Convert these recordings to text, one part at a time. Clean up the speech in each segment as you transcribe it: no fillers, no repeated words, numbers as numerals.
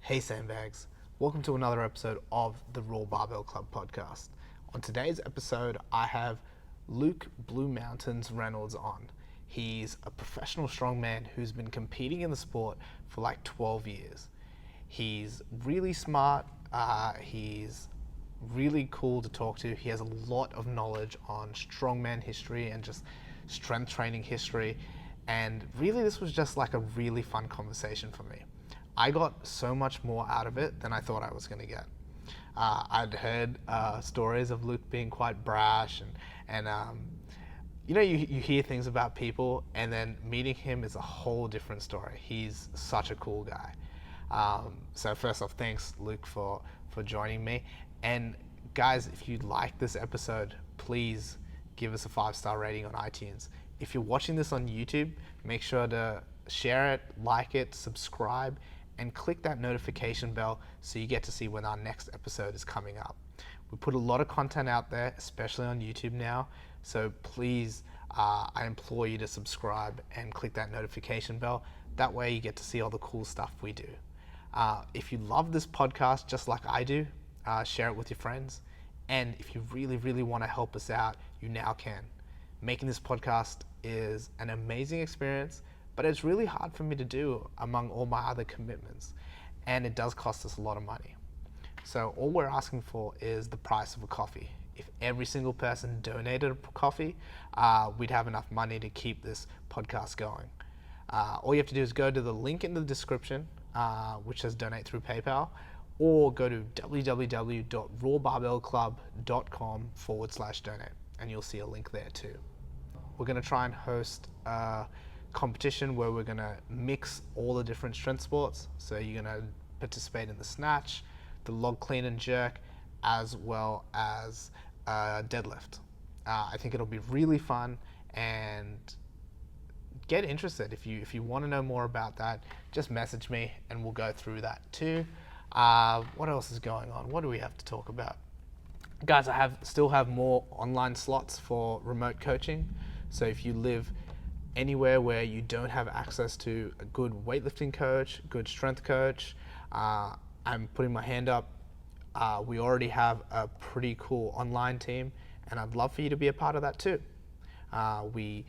Hey sandbags, welcome to another episode of the RAW Barbell Club podcast. On today's episode, I have Luke Blue Mountains Reynolds on. He's a professional strongman who's been competing in the sport for like 12 years. He's really smart, he's really cool to talk to. He has a lot of knowledge on strongman history and just strength training history. And really this was just like a really fun conversation for me. I got so much more out of it than I thought I was going to get. I'd heard stories of Luke being quite brash and you know, you hear things about people and then meeting him is a whole different story. He's such a cool guy. So first off, thanks Luke for joining me. And guys, if you like this episode, please give us a 5-star rating on iTunes. If you're watching this on YouTube, make sure to share it, like it, subscribe, and click that notification bell so you get to see when our next episode is coming up. We put a lot of content out there, especially on YouTube now, so please, I implore you to subscribe and click that notification bell. That way you get to see all the cool stuff we do. If you love this podcast just like I do, share it with your friends. And if you really, really want to help us out, you now can. Making this podcast is an amazing experience, but it's really hard for me to do among all my other commitments. And it does cost us a lot of money. So all we're asking for is the price of a coffee. If every single person donated a coffee, we'd have enough money to keep this podcast going. All you have to do is go to the link in the description, which says donate through PayPal, or go to www.rawbarbellclub.com/donate, and you'll see a link there too. We're gonna try and host a competition where we're gonna mix all the different strength sports. So you're gonna participate in the snatch, the log clean and jerk, as well as deadlift. I think it'll be really fun, and get interested. If you want to know more about that, just message me and we'll go through that too. What else is going on? What do we have to talk about? Guys, I still have more online slots for remote coaching. So if you live anywhere where you don't have access to a good weightlifting coach, good strength coach, I'm putting my hand up. We already have a pretty cool online team, and I'd love for you to be a part of that too. We,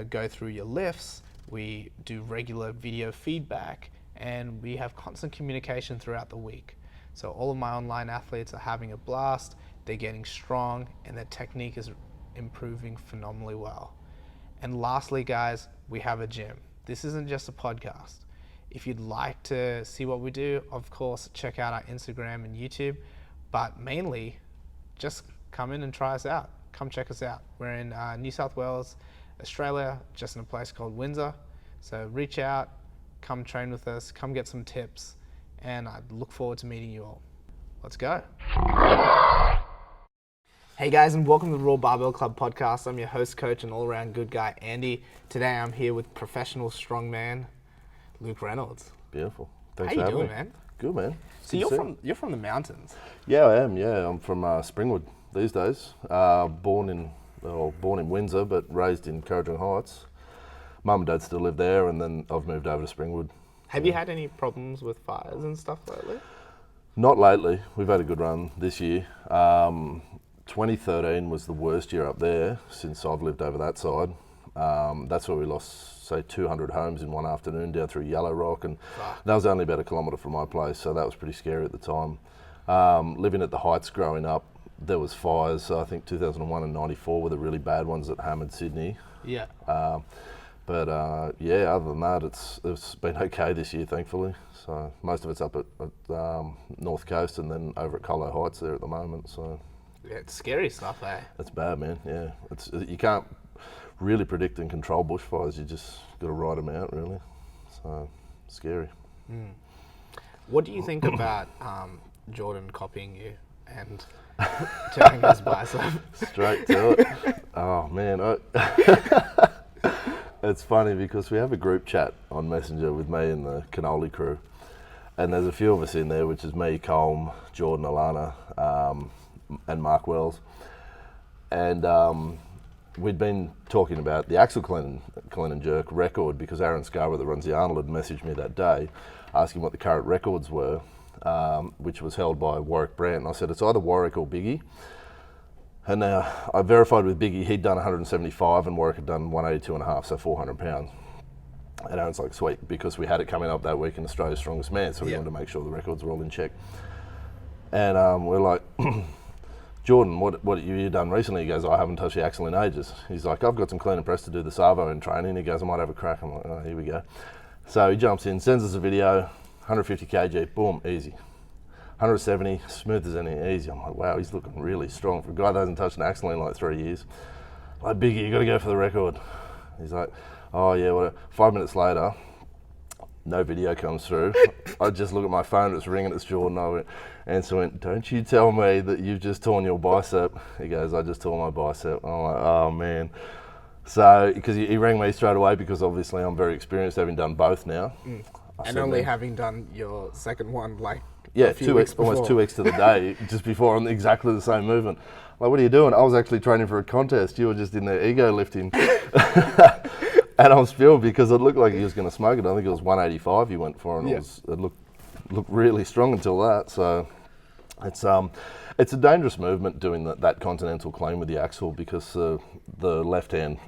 go through your lifts, we do regular video feedback, and we have constant communication throughout the week. So all of my online athletes are having a blast, they're getting strong, and their technique is improving phenomenally well. And lastly, guys, we have a gym. This isn't just a podcast. If you'd like to see what we do, of course, check out our Instagram and YouTube, but mainly just come in and try us out. Come check us out. We're in New South Wales, Australia, just in a place called Windsor. So reach out, come train with us, come get some tips, and I look forward to meeting you all. Let's go. Hey guys, and welcome to the RAW Barbell Club podcast. I'm your host, coach, and all-around good guy, Andy. Today I'm here with professional strongman, Luke Reynolds. Beautiful. Thanks for having me. How you doing, man? Good, man. So you're from the mountains. Yeah, I am. Yeah, I'm from Springwood these days. Born in Windsor, but raised in Currajong Heights. Mum and Dad still live there, and then I've moved over to Springwood. Have you had any problems with fires and stuff lately? Not lately. We've had a good run this year. 2013 was the worst year up there since I've lived over that side. That's where we lost, say, 200 homes in one afternoon down through Yellow Rock, and that was only about a kilometre from my place, so that was pretty scary at the time. Living at the Heights growing up, there was fires. I think 2001 and 94 were the really bad ones that hammered Sydney. Yeah. But other than that, it's been okay this year, thankfully. So most of it's up at North Coast and then over at Colo Heights there at the moment. So yeah, it's scary stuff, eh? It's bad, man. Yeah, you can't really predict and control bushfires. You just got to ride them out, really. So scary. What do you think about Jordan copying you and turning his bicep? Straight to it. Oh man, it's funny because we have a group chat on Messenger with me and the cannoli crew, and there's a few of us in there, which is me, Colm, Jordan, Alana, and Mark Wells. And we'd been talking about the axle clean and jerk record because Aaron Scarborough, that runs the Arnold, had messaged me that day asking what the current records were, which was held by Warwick Brandt. And I said, it's either Warwick or Biggie. And I verified with Biggie, he'd done 175 and Warwick had done 182.5, so 400 pounds. And Aaron's like, sweet, because we had it coming up that week in Australia's Strongest Man, so we wanted to make sure the records were all in check. And we're like, Jordan, what you done recently? He goes, I haven't touched the axle in ages. He's like, I've got some clean and press to do the Savo in training. He goes, I might have a crack. I'm like, oh, here we go. So he jumps in, sends us a video, 150 kg, boom, easy. 170, smooth as any, easy. I'm like, wow, he's looking really strong for a guy that hasn't touched an axle in like 3 years. Like, Biggie, you got to go for the record. He's like, oh yeah, whatever. 5 minutes later, no video comes through. I just look at my phone, it's ringing, it's Jordan. And so I went, don't you tell me that you've just torn your bicep. He goes, I just tore my bicep. I'm like, oh man. So, because he rang me straight away because obviously I'm very experienced having done both now. And only having done your second one like almost 2x to the day, just before on exactly the same movement. Like, what are you doing? I was actually training for a contest. You were just in there ego lifting. And I was spilled because it looked like he was going to smoke it. I think it was 185 he went for, and it looked really strong until that. So it's a dangerous movement doing that Continental Clean with the axle because the left hand,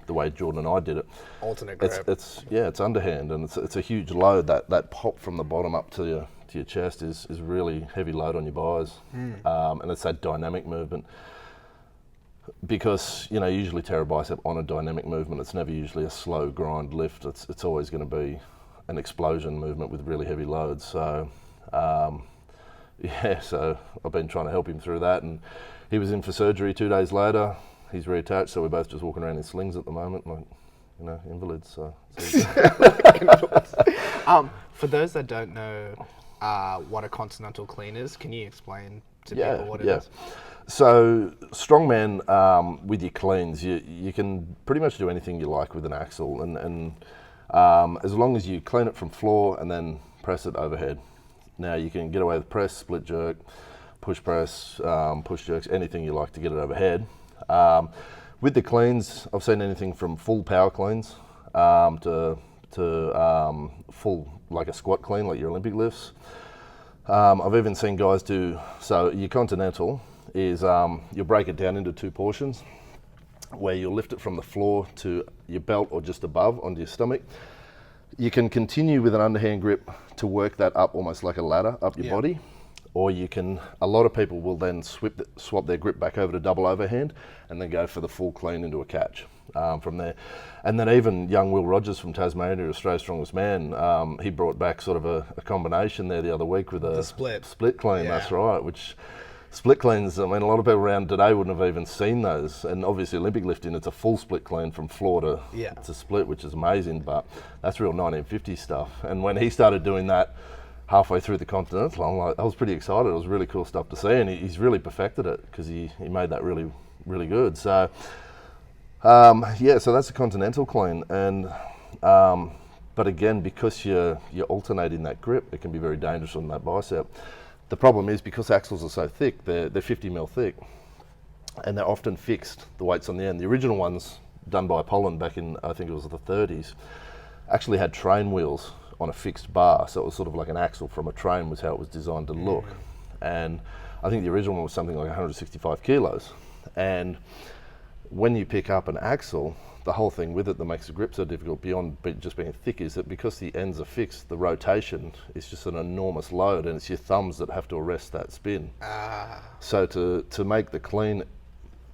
the way Jordan and I did it, alternate grab. It's underhand, and it's a huge load. That pop from the bottom up to your chest is really heavy load on your buys, and it's that dynamic movement. Because you usually tear a bicep on a dynamic movement. It's never usually a slow grind lift. It's always going to be an explosion movement with really heavy loads. So so I've been trying to help him through that, and he was in for surgery 2 days later. He's reattached, so we're both just walking around in slings at the moment, like invalids. So for those that don't know what a Continental Clean is, can you explain to people what it is? So strongman, with your cleans, you can pretty much do anything you like with an axle, and as long as you clean it from floor and then press it overhead. Now you can get away with press, split jerk, push press, push jerks, anything you like to get it overhead. With the cleans, I've seen anything from full power cleans to full, like a squat clean, like your Olympic lifts. I've even seen guys do, so your Continental is you'll break it down into two portions where you'll lift it from the floor to your belt or just above onto your stomach. You can continue with an underhand grip to work that up almost like a ladder up your body, or you can, a lot of people will then swap their grip back over to double overhand and then go for the full clean into a catch from there. And then even young Will Rogers from Tasmania, Australia's Strongest Man, he brought back sort of a combination there the other week with a split clean, that's right, which split cleans, I mean, a lot of people around today wouldn't have even seen those. And obviously Olympic lifting, it's a full split clean from floor to split, which is amazing, but that's real 1950s stuff. And when he started doing that halfway through the Continental, I'm like, I was pretty excited. It was really cool stuff to see, and he's really perfected it because he made that really, really good. So, so that's a Continental Clean. And but again, because you're alternating that grip, it can be very dangerous on that bicep. The problem is because axles are so thick, they're 50 mil thick, and they're often fixed, the weights on the end. The original ones done by Poland back in, I think it was the 30s, actually had train wheels on a fixed bar, so it was sort of like an axle from a train was how it was designed to look. And I think the original one was something like 165 kilos. And when you pick up an axle, the whole thing with it that makes the grip so difficult beyond just being thick is that because the ends are fixed, the rotation is just an enormous load, and it's your thumbs that have to arrest that spin. So to make the clean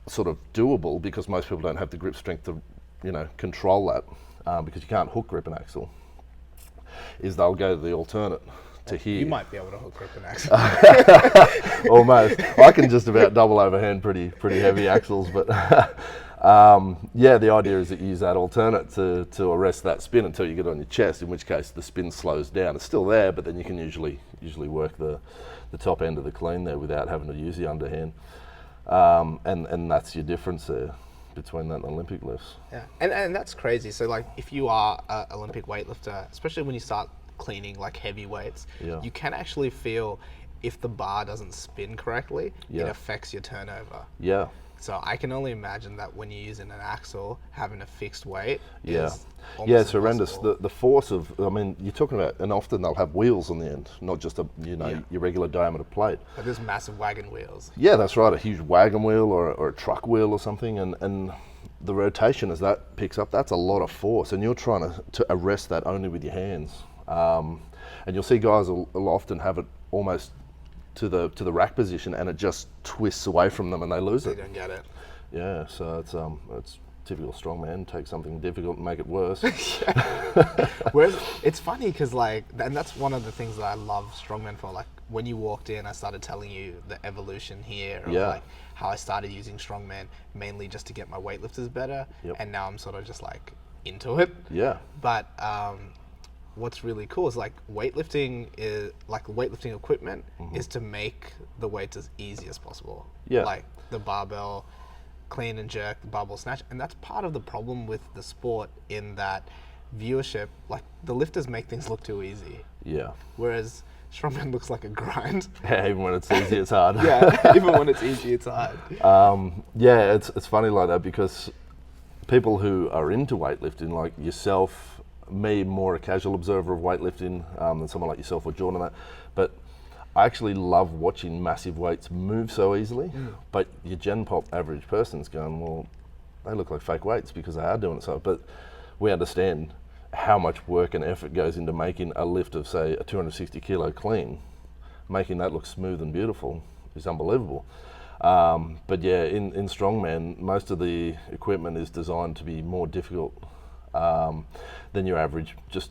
sort of doable, because most people don't have the grip strength to control that, because you can't hook grip an axle, is they'll go to the alternate to here. You might be able to hook grip an axle. Almost. I can just about double overhand pretty heavy axles, but the idea is that you use that alternate to arrest that spin until you get on your chest, in which case the spin slows down. It's still there, but then you can usually work the top end of the clean there without having to use the underhand. And that's your difference there between that and Olympic lifts. Yeah, and that's crazy. So like if you are an Olympic weightlifter, especially when you start cleaning like heavy weights, you can actually feel if the bar doesn't spin correctly, it affects your turnover. Yeah. So I can only imagine that when you're using an axle, having a fixed weight Yeah. is Yeah, almost it's horrendous. impossible. The force of, I mean, you're talking about, and often they'll have wheels on the end, not just your regular diameter plate. But there's massive wagon wheels. Yeah, that's right, a huge wagon wheel or a truck wheel or something, and the rotation as that picks up, that's a lot of force, and you're trying to arrest that only with your hands. And you'll see guys will often have it almost to the rack position, and it just twists away from them and they lose They it. don't get it. Yeah, so it's typical strongman, take something difficult and make it worse. Whereas it's funny because and that's one of the things that I love strongman for. Like when you walked in, I started telling you the evolution here of Yeah. like how I started using strongman mainly just to get my weightlifters better, Yep. and now I'm sort of just like into it. Yeah. But what's really cool is like weightlifting equipment is to make the weights as easy as possible. Yeah. Like the barbell clean and jerk, the barbell snatch, and that's part of the problem with the sport in that viewership, like the lifters make things look too easy, Yeah. whereas strongman looks like a grind. Yeah, even when it's easy, it's hard. Yeah, even when it's easy, it's hard. Yeah, it's funny like that because people who are into weightlifting, like yourself, me, more a casual observer of weightlifting than someone like yourself or Jordan, and that, but I actually love watching massive weights move so easily. But your Gen Pop average person's going, well, they look like fake weights because they are doing it so. But we understand how much work and effort goes into making a lift of, say, a 260 kilo clean. Making that look smooth and beautiful is unbelievable. But yeah, in strongman, most of the equipment is designed to be more difficult than your average just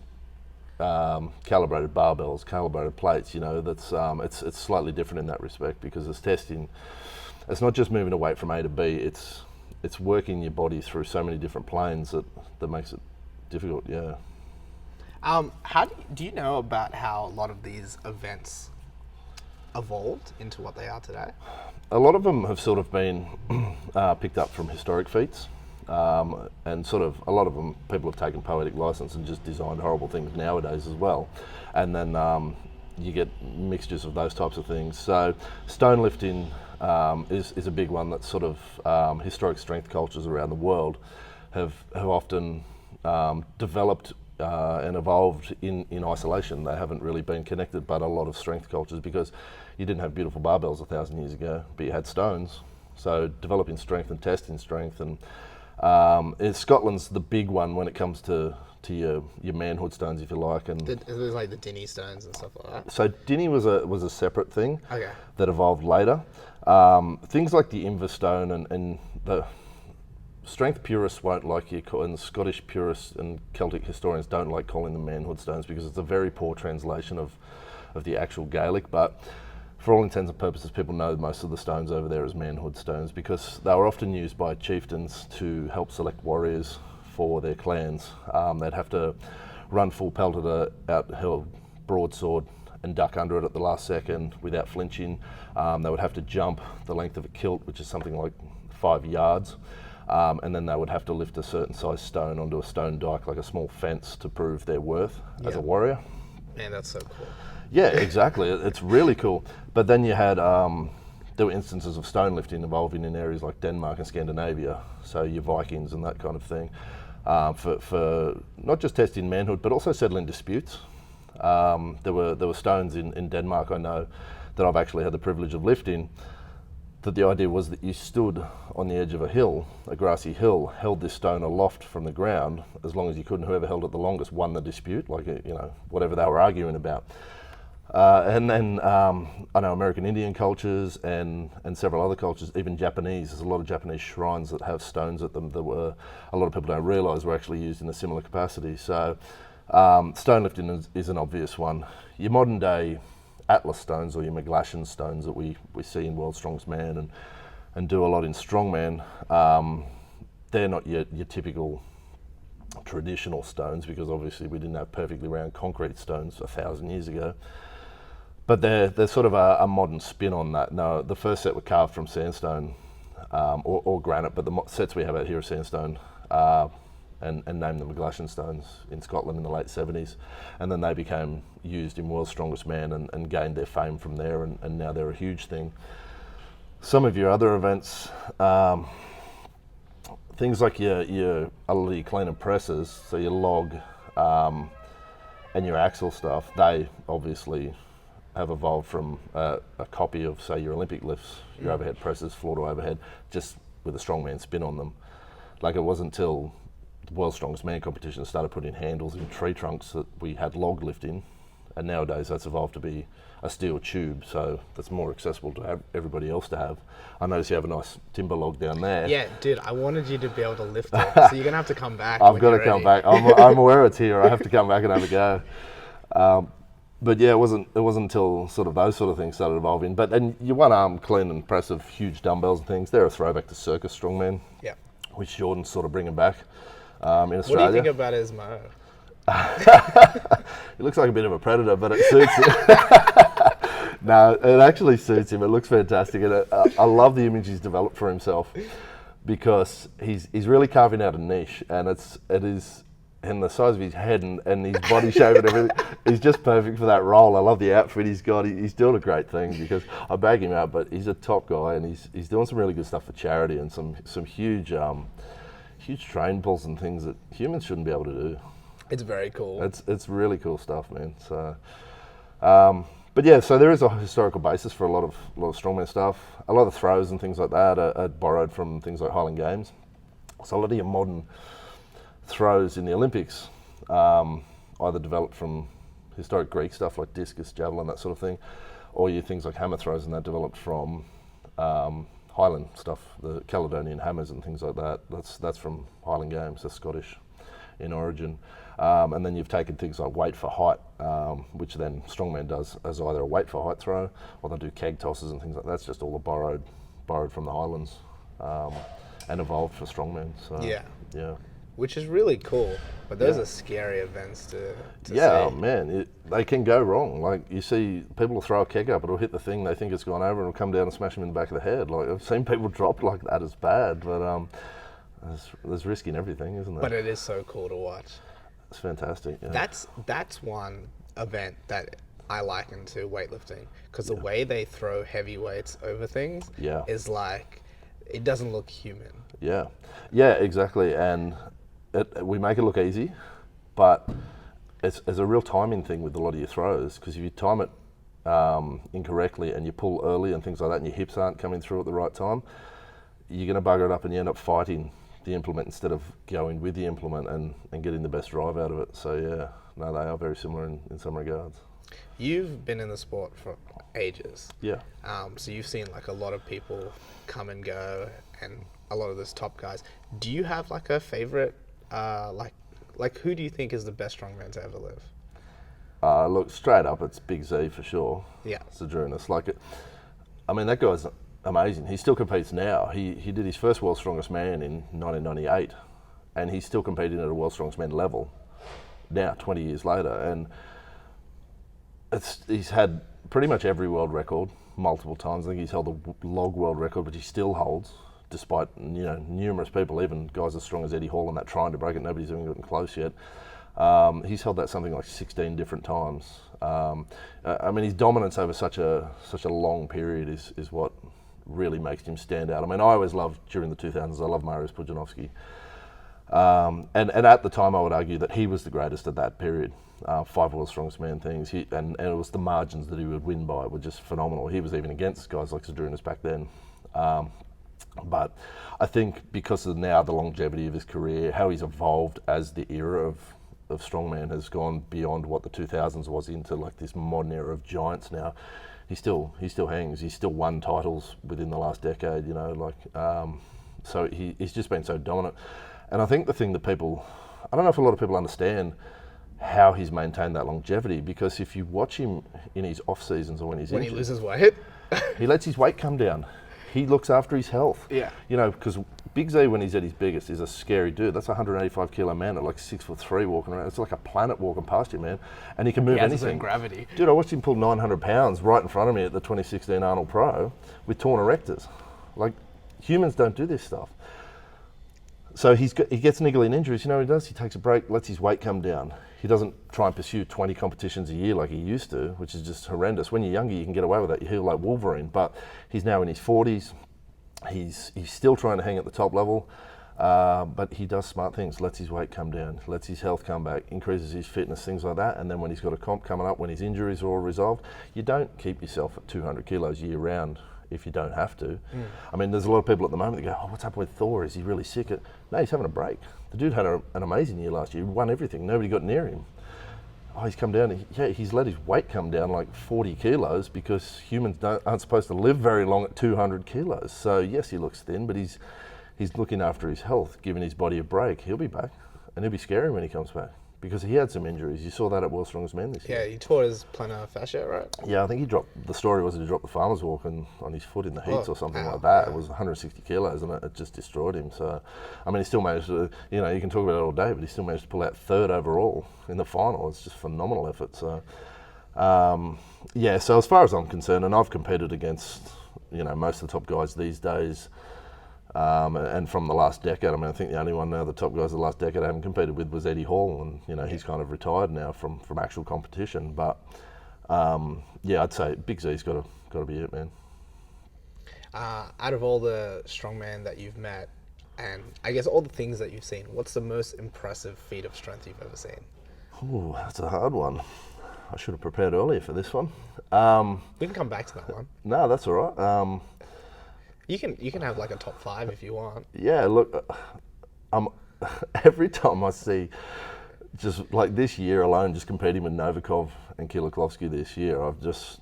calibrated barbells, calibrated plates. You know, that's it's slightly different in that respect because it's testing. It's not just moving a weight from A to B. It's working your body through so many different planes that makes it difficult. Yeah. How do you know about how a lot of these events evolved into what they are today? A lot of them have sort of been picked up from historic feats, and sort of a lot of them people have taken poetic license and just designed horrible things nowadays as well, and then you get mixtures of those types of things. So stone lifting is a big one that sort of historic strength cultures around the world have often developed and evolved in isolation. They haven't really been connected, but a lot of strength cultures, because you didn't have beautiful barbells 1,000 years ago, but you had stones. So developing strength and testing strength, and Scotland's the big one when it comes to your manhood stones, if you like. And There's like the Dinny stones and stuff like that. so Dinny was a separate thing Okay. that evolved later. Things like the Inver stone and the strength purists won't like you, and Scottish purists and Celtic historians don't like calling them manhood stones because it's a very poor translation of the actual Gaelic. But for all intents and purposes, people know most of the stones over there as manhood stones because they were often used by chieftains to help select warriors for their clans. They'd have to run full pelt at a out-held broadsword and duck under it at the last second without flinching. They would have to jump the length of a kilt, which is something like 5 yards. And then they would have to lift a certain size stone onto a stone dike, like a small fence, to prove their worth as a warrior. Man, that's so cool. Yeah, exactly. It's really cool. But then you had, there were instances of stone lifting evolving in areas like Denmark and Scandinavia, so your Vikings and that kind of thing, for not just testing manhood, but also settling disputes. There were stones in Denmark, I know, that I've actually had the privilege of lifting, that the idea was that you stood on the edge of a hill, a grassy hill, held this stone aloft from the ground as long as you could, and whoever held it the longest won the dispute, like, whatever they were arguing about. And then I know American Indian cultures and several other cultures, even Japanese. There's a lot of Japanese shrines that have stones at them that were, a lot of people don't realise, were actually used in a similar capacity. So stone lifting is an obvious one. Your modern day Atlas stones or your McGlashan stones that we see in World's Strongest Man and do a lot in Strongman, they're not your typical traditional stones, because obviously we didn't have perfectly round concrete stones 1,000 years ago. But they're sort of a modern spin on that. No, the first set were carved from sandstone or granite, but the sets we have out here are sandstone, and named them McGlashan stones in Scotland in the late 70s. And then they became used in World's Strongest Man and gained their fame from there, and now they're a huge thing. some of your other events, things like your clean and presses, so your log and your axle stuff, they obviously have evolved from a copy of, say, your Olympic lifts, your overhead presses, floor to overhead, just with a strongman spin on them. Like, it wasn't until the World's Strongest Man competition started putting handles in tree trunks that we had log lifting, and nowadays that's evolved to be a steel tube, so that's more accessible to everybody else to have. I notice you have a nice timber log down there. Yeah, dude, I wanted you to be able to lift it, so you're gonna have to come back. I've got to come back. I'm aware it's here. I have to come back and have a go. But yeah, it wasn't until sort of those sort of things started evolving. But and your one arm clean and press of huge dumbbells and things, they're a throwback to circus strongman. Yeah. Which Jordan's sort of bringing back in Australia. What do you think about his mo? It looks like a bit of a predator, but it suits him. No, it actually suits him. It looks fantastic, and I love the image he's developed for himself, because he's really carving out a niche, and it is. And the size of his head and his body shape and everything, he's just perfect for that role. I love the outfit he's got. He's doing a great thing, because I bag him out, but he's a top guy, and he's doing some really good stuff for charity, and some huge train pulls and things that humans shouldn't be able to do. It's very cool. It's really cool stuff, man. So, but yeah, so there is a historical basis for a lot of strongman stuff. A lot of throws and things like that are borrowed from things like Highland Games. So a lot of your modern throws in the Olympics either developed from historic Greek stuff like discus, javelin, that sort of thing, or your things like hammer throws, and that developed from Highland stuff, the Caledonian hammers and things like that. That's from Highland Games. They're Scottish in origin. And then you've taken things like weight for height, which then strongman does as either a weight for height throw, or they'll do keg tosses and things like that. That's just all borrowed from the Highlands and evolved for strongman. So yeah. Which is really cool, but those are scary events to see. Yeah, man, they can go wrong. Like, you see people will throw a keg up, it'll hit the thing, they think it's gone over, and it'll come down and smash them in the back of the head. Like, I've seen people drop like that. It's bad, but there's risk in everything, isn't there? But it is so cool to watch. It's fantastic. Yeah. That's one event that I liken to weightlifting, because the way they throw heavy weights over things is like, it doesn't look human. Yeah, exactly, and we make it look easy, but it's a real timing thing with a lot of your throws, because if you time it incorrectly and you pull early and things like that, and your hips aren't coming through at the right time, you're going to bugger it up and you end up fighting the implement instead of going with the implement and getting the best drive out of it. So yeah, no, they are very similar in some regards. You've been in the sport for ages. Yeah. So you've seen like a lot of people come and go, and a lot of those top guys. Do you have like a favorite, like who do you think is the best strongman to ever live? Look, straight up, it's Big Z for sure. Yeah. Zydrunas. That guy's amazing. He still competes now. He did his first World's Strongest Man in 1998, and he's still competing at a World's Strongest Man level now, 20 years later. And he's had pretty much every world record multiple times. I think he's held the log world record, which he still holds, despite numerous people, even guys as strong as Eddie Hall and that, trying to break it. Nobody's even gotten close yet. He's held that something like 16 different times. His dominance over such a long period is what really makes him stand out. I always loved, during the 2000s, I loved Mariusz Pudzianowski. And at the time, I would argue that he was the greatest at that period. 5 World's Strongest Man things, and it was the margins that he would win by were just phenomenal. He was even against guys like Zydrunas back then. But I think because of now the longevity of his career, how he's evolved as the era of strongman has gone beyond what the 2000s was into like this modern era of giants now. He still hangs. He's still won titles within the last decade. So he's just been so dominant. And I think the thing that I don't know if a lot of people understand how he's maintained that longevity, because if you watch him in his off seasons or when he's injured, he loses weight, he lets his weight come down. He looks after his health. Yeah. Because Big Z, when he's at his biggest, is a scary dude. That's a 185 kilo man at like 6'3" walking around. It's like a planet walking past you, man. And he can move anything. Gravity. Dude, I watched him pull 900 pounds right in front of me at the 2016 Arnold Pro with torn erectors. Like, humans don't do this stuff. So he gets niggling injuries. You know what he does? He takes a break, lets his weight come down. He doesn't try and pursue 20 competitions a year like he used to, which is just horrendous. When you're younger, you can get away with that. You heal like Wolverine, but he's now in his 40s. He's still trying to hang at the top level, but he does smart things. Lets his weight come down, lets his health come back, increases his fitness, things like that. And then when he's got a comp coming up, when his injuries are all resolved, you don't keep yourself at 200 kilos year round if you don't have to. I mean, there's a lot of people at the moment that go, oh, what's happened with Thor? Is he really sick? No, he's having a break. The dude had an amazing year last year. He won everything. Nobody got near him. Oh, he's come down. He's let his weight come down like 40 kilos because humans aren't supposed to live very long at 200 kilos. So yes, he looks thin, but he's looking after his health, giving his body a break. He'll be back, and he'll be scary when he comes back because he had some injuries. You saw that at World's Strongest Man this year. Yeah, he tore his plantar fascia, right? Yeah, I think the story was that he dropped the farmer's walk on his foot in the heats or something like that. It was 160 kilos and it just destroyed him. So, I mean, he still managed to, you can talk about it all day, but he still managed to pull out third overall in the final. It's just phenomenal effort. So, so as far as I'm concerned, and I've competed against, most of the top guys these days, and from the last decade, I mean, I think the only one now, the top guys of the last decade I haven't competed with was Eddie Hall, and he's kind of retired now from actual competition. But I'd say Big Z's got to be it, man. Out of all the strongman that you've met, and I guess all the things that you've seen, what's the most impressive feat of strength you've ever seen? Ooh, that's a hard one. I should have prepared earlier for this one. We can come back to that one. No, that's all right. You can have like a top 5 if you want. Yeah, look, every time I see, just like this year alone, just competing with Novikov and Kiliklovsky this year, those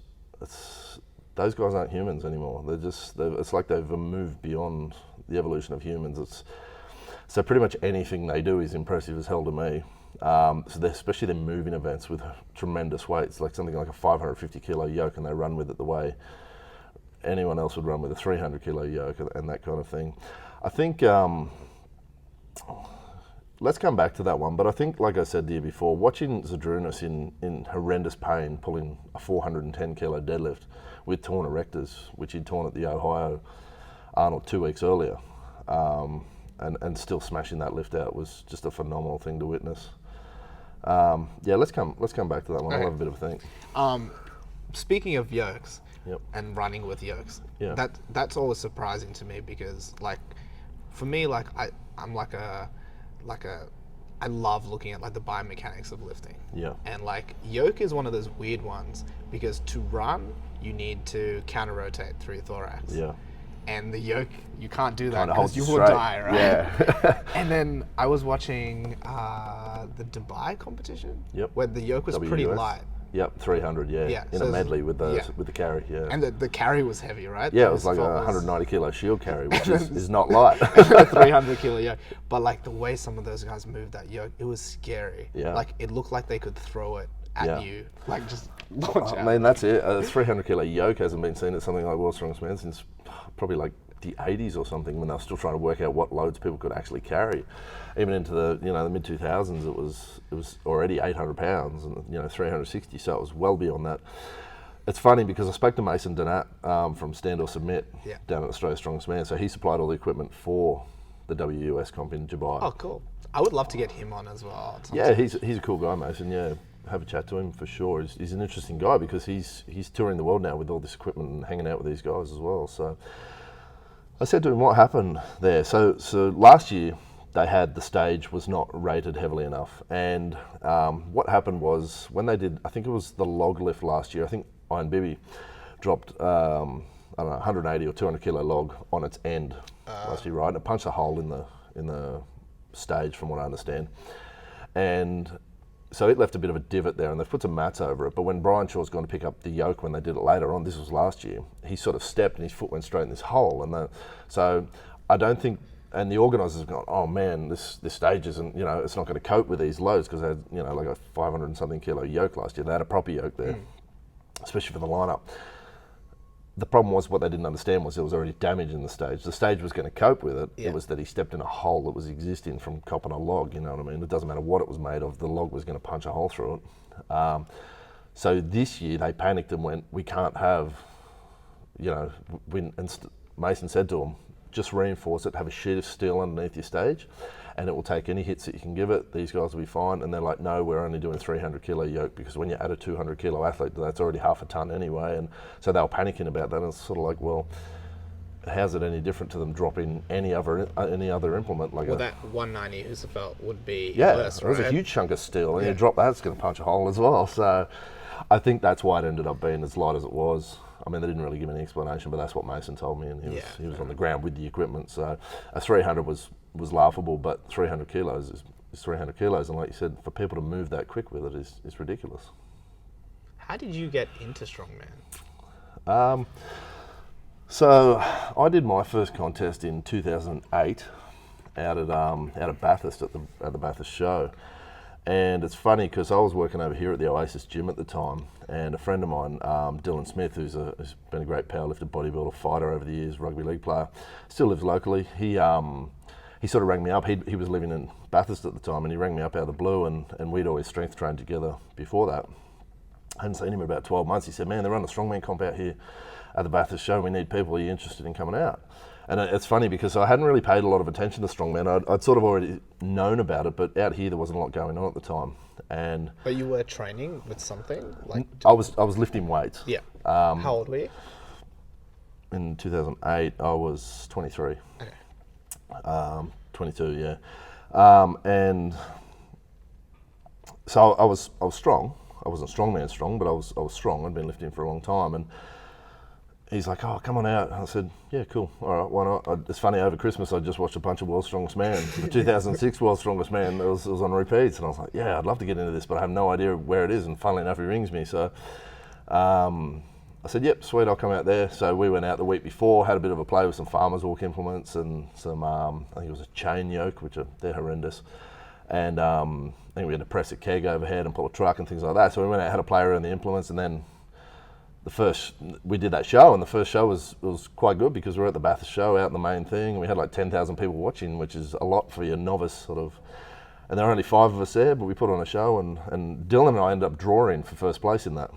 guys aren't humans anymore. It's like they've moved beyond the evolution of humans. So pretty much anything they do is impressive as hell to me. Especially their moving events with tremendous weights, like something like a 550 kilo yoke, and they run with it the way anyone else would run with a 300 kilo yoke and that kind of thing. I think, let's come back to that one, but I think, like I said the year before, watching Zydrunas in horrendous pain pulling a 410 kilo deadlift with torn erectors, which he'd torn at the Ohio Arnold 2 weeks earlier, and still smashing that lift out was just a phenomenal thing to witness. Let's come back to that one. I'll have a bit of a think. Speaking of yokes, Yep. and running with yokes. Yeah. That's always surprising to me because, like, for me, like I'm I love looking at like the biomechanics of lifting. Yeah. And like yoke is one of those weird ones because to run you need to counter rotate through your thorax. Yeah. And the yoke you can't do that Kinda because holds you you will straight. die, right? Yeah. And then I was watching the Dubai competition. Yep. Where the yoke was pretty WUS. light. Yep, 300, Yeah, in so a medley with the yeah. with the carry, yeah. And the carry was heavy, right? Yeah, it was like a 190 kilo shield carry, which is not light. 300 kilo yoke. But like the way some of those guys moved that yoke, it was scary. Yeah. Like it looked like they could throw it at Yeah. you. Like just launch I out. mean, that's it. A 300 kilo yoke hasn't been seen at something like World's Strongest Man since probably like the 80s or something, when they were still trying to work out what loads people could actually carry. Even into the the mid 2000s, it was already 800 pounds and 360, so it was well beyond that. It's funny because I spoke to Mason Donat from Stand or Submit down at Australia's Strongest Man, so he supplied all the equipment for the WUS comp in Dubai. Oh, cool. I would love to get him on as well. Yeah, he's a cool guy, Mason. Yeah, have a chat to him for sure. He's an interesting guy because he's touring the world now with all this equipment and hanging out with these guys as well. So I said to him, what happened there? So last year they had the stage was not rated heavily enough, and what happened was when they did, I think it was the log lift last year. I think Iron Bibi dropped I don't know, 180 or 200 kilo log on its end last year, right? And it punched a hole in the stage, from what I understand, and so it left a bit of a divot there, and they've put some mats over it. But when Brian Shaw's gone to pick up the yoke when they did it later on, this was last year, he sort of stepped and his foot went straight in this hole, and so I don't think. And the organisers have gone, oh man, this stage isn't, it's not going to cope with these loads, because they had, like a 500 and something kilo yoke last year. They had a proper yoke there, especially for the lineup. The problem was, what they didn't understand was there was already damage in the stage. The stage was going to cope with it. Yeah. It was that he stepped in a hole that was existing from copping a log, you know what I mean? It doesn't matter what it was made of, the log was going to punch a hole through it. So this year they panicked and went, we can't have, Mason said to him, just reinforce it, have a sheet of steel underneath your stage, and it will take any hits that you can give it. These guys will be fine. And they're like, no, we're only doing 300 kilo yoke, because when you add a 200 kilo athlete, that's already half a ton anyway. And so they were panicking about that. And it's sort of like, well, how's it any different to them dropping any other implement? Like that 190 Huxley would be worse, right? It was a huge chunk of steel, and you drop that, it's going to punch a hole as well. So I think that's why it ended up being as light as it was. I mean, they didn't really give me any explanation, but that's what Mason told me, and he was on the ground with the equipment. So a 300 was laughable, but 300 kilos is 300 kilos, and like you said, for people to move that quick with it is ridiculous. How did you get into strongman? So I did my first contest in 2008 out at Bathurst at the Bathurst show. And it's funny because I was working over here at the Oasis gym at the time, and a friend of mine, Dylan Smith, who's been a great powerlifter, bodybuilder, fighter over the years, rugby league player, still lives locally. He sort of rang me up. He was living in Bathurst at the time, and he rang me up out of the blue, and we'd always strength trained together before that. I hadn't seen him in about 12 months. He said, man, they're running a strongman comp out here at the Bathurst show. We need people. Are you interested in coming out? And it's funny because I hadn't really paid a lot of attention to strongman. I'd sort of already known about it, but out here there wasn't a lot going on at the time. But you were training with something? I was lifting weights. Yeah. How old were you? In 2008, I was 23. Okay. 22, yeah. And so I was strong. I wasn't strongman strong, but I was strong. I'd been lifting for a long time, and he's like, oh, come on out. And I said, yeah, cool. All right, why not? It's funny, over Christmas, I just watched a bunch of World's Strongest Man. The 2006 World's Strongest Man, it was on repeats. And I was like, yeah, I'd love to get into this, but I have no idea where it is. And funnily enough, he rings me. So I said, yep, sweet, I'll come out there. So we went out the week before, had a bit of a play with some farmer's walk implements and some, I think it was a chain yoke, which they're horrendous. And I think we had to press a keg overhead and pull a truck and things like that. So we went out, had a play around the implements, and then we did that show, and the first show was quite good because we were at the Bathurst show out in the main thing, and we had like 10,000 people watching, which is a lot for your novice sort of. And there were only 5 of us there, but we put on a show, and Dylan and I ended up drawing for first place in that,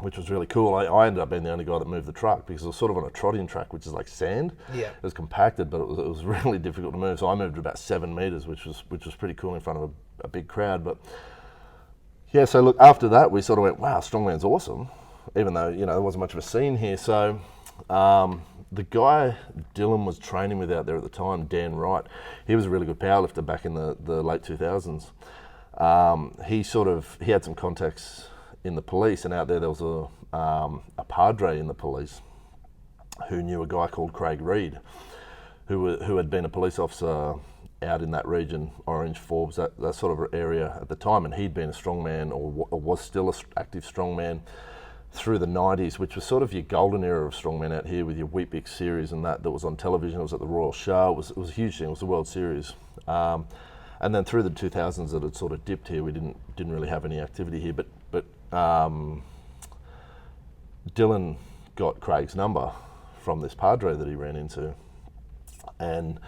which was really cool. I ended up being the only guy that moved the truck because it was sort of on a trotting track, which is like sand. Yeah. It was compacted, but it was really difficult to move. So I moved about 7 meters, which was pretty cool in front of a big crowd. But yeah, so look, after that, we sort of went, wow, strongman's awesome, even though, there wasn't much of a scene here. So the guy Dylan was training with out there at the time, Dan Wright, he was a really good powerlifter back in the late 2000s. He had some contacts in the police, and out there was a padre in the police who knew a guy called Craig Reed, who had been a police officer out in that region, Orange, Forbes, that sort of area at the time, and he'd been a strongman or was still an active strongman through the 90s, which was sort of your golden era of strongman out here with your Weet-Bix series and that was on television. It was at the Royal Show. It was a huge thing. It was the World Series. And then through the 2000s it had sort of dipped here. We didn't really have any activity here, but Dylan got Craig's number from this padre that he ran into, and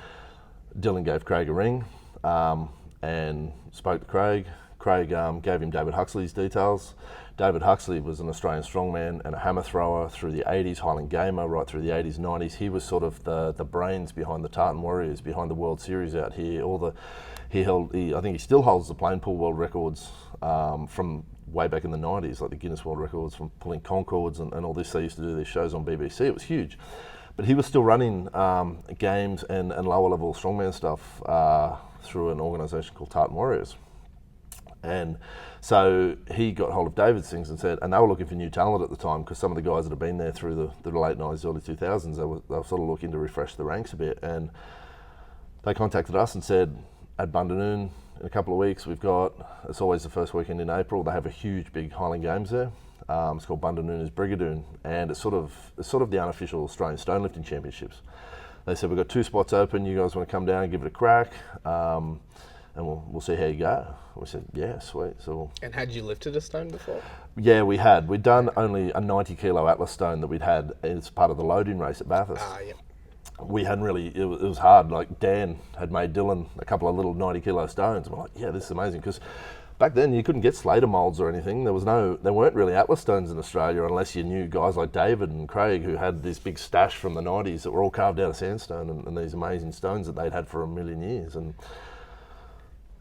Dylan gave Craig a ring and spoke to Craig. Craig gave him David Huxley's details. David Huxley was an Australian strongman and a hammer thrower through the 80s, Highland Gamer, right through the 80s, 90s. He was sort of the brains behind the Tartan Warriors, behind the World Series out here. I think he still holds the plane pull world records from way back in the 90s, like the Guinness World Records from pulling Concords and all this. They used to do these shows on BBC. It was huge. But he was still running games and lower level strongman stuff through an organisation called Tartan Warriors. And so he got hold of David's things and said, and they were looking for new talent at the time because some of the guys that had been there through the late 90s, early 2000s, they were sort of looking to refresh the ranks a bit. And they contacted us and said, at Bundanoon in a couple of weeks, it's always the first weekend in April, they have a huge big Highland Games there. It's called Bundanoon Brigadoon, and it's sort of the unofficial Australian Stonelifting Championships. They said, we've got 2 spots open, you guys want to come down and give it a crack, and we'll see how you go. We said, yeah, sweet. And had you lifted a stone before? Yeah, we had. We'd done only a 90 kilo Atlas stone that we'd had as part of the loading race at Bathurst. Yeah. We hadn't really, it was hard. Like Dan had made Dylan a couple of little 90 kilo stones. And we're like, yeah, this is amazing. Because back then you couldn't get Slater molds or anything. There weren't really Atlas stones in Australia unless you knew guys like David and Craig who had this big stash from the 90s that were all carved out of sandstone and these amazing stones that they'd had for a million years. And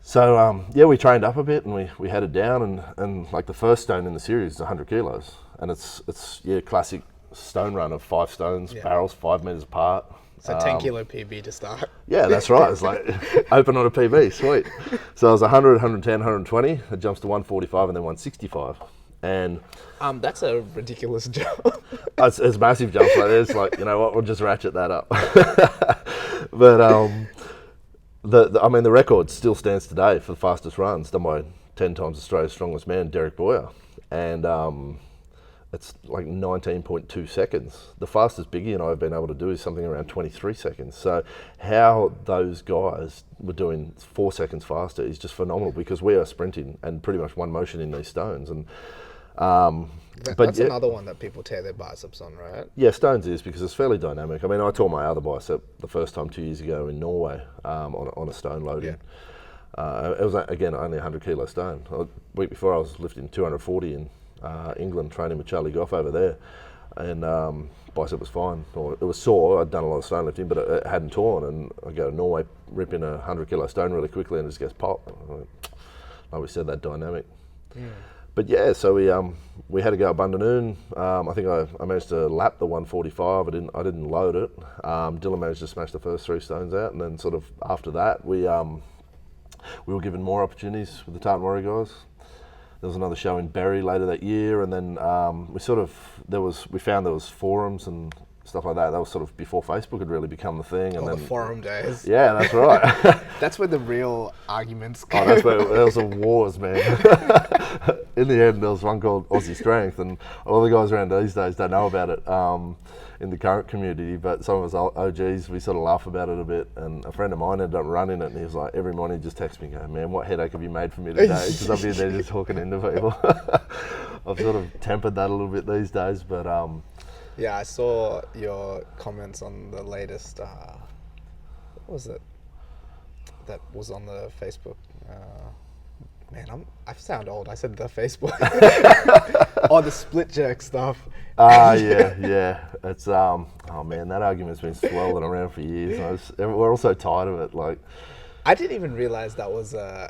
so, we trained up a bit and we headed down and like the first stone in the series is 100 kilos. And it's classic stone run of 5 stones, barrels 5 meters apart. So 10 kilo PB to start. Yeah, that's right. It's like open on a PB, sweet. So I was 100, 110, 120. It jumps to 145 and then 165. And that's a ridiculous jump. it's massive jumps like this. Like, you know what? We'll just ratchet that up. But the record still stands today for the fastest runs, done by 10 times Australia's strongest man, Derek Boyer, and it's like 19.2 seconds. The fastest Biggie and I have been able to do is something around 23 seconds. So how those guys were doing 4 seconds faster is just phenomenal because we are sprinting and pretty much one motion in these stones. And that's another one that people tear their biceps on, right? Yeah, stones is because it's fairly dynamic. I mean, I tore my other bicep the first time 2 years ago in Norway on a stone loading. Yeah. It was, again, only a 100 kilo stone. The week before I was lifting 240 in England, training with Charlie Goff over there, and bicep was fine. Or it was sore. I'd done a lot of stone lifting, but it hadn't torn. And I go to Norway, rip in a 100 kilo stone really quickly, and it just gets pop. Like we said, that dynamic. Yeah. But yeah, so we had to go up Bundanon. I think I managed to lap the 145. I didn't load it. Dylan managed to smash the first 3 stones out, and then sort of after that we were given more opportunities with the Tartan Warrior guys. There was another show in Berry later that year, and then we found there was forums and stuff like that. That was sort of before Facebook had really become the thing. And then the forum days. Yeah, that's right. That's where the real arguments go. Oh, that's where there was a wars, man. In the end, there was one called Aussie Strength, and all the guys around these days don't know about it in the current community, but some of us OGs, we sort of laugh about it a bit. And a friend of mine ended up running it, and he was like, every morning he'd just text me going, man, what headache have you made for me today? Because I've been there just talking into people. I've sort of tempered that a little bit these days, but yeah, I saw your comments on the latest, what was it, that was on the Facebook, man, I sound old, I said the Facebook. Oh, the split jerk stuff. Yeah, it's, oh man, that argument's been swirling around for years. We're all so tired of it, like. I didn't even realize that was an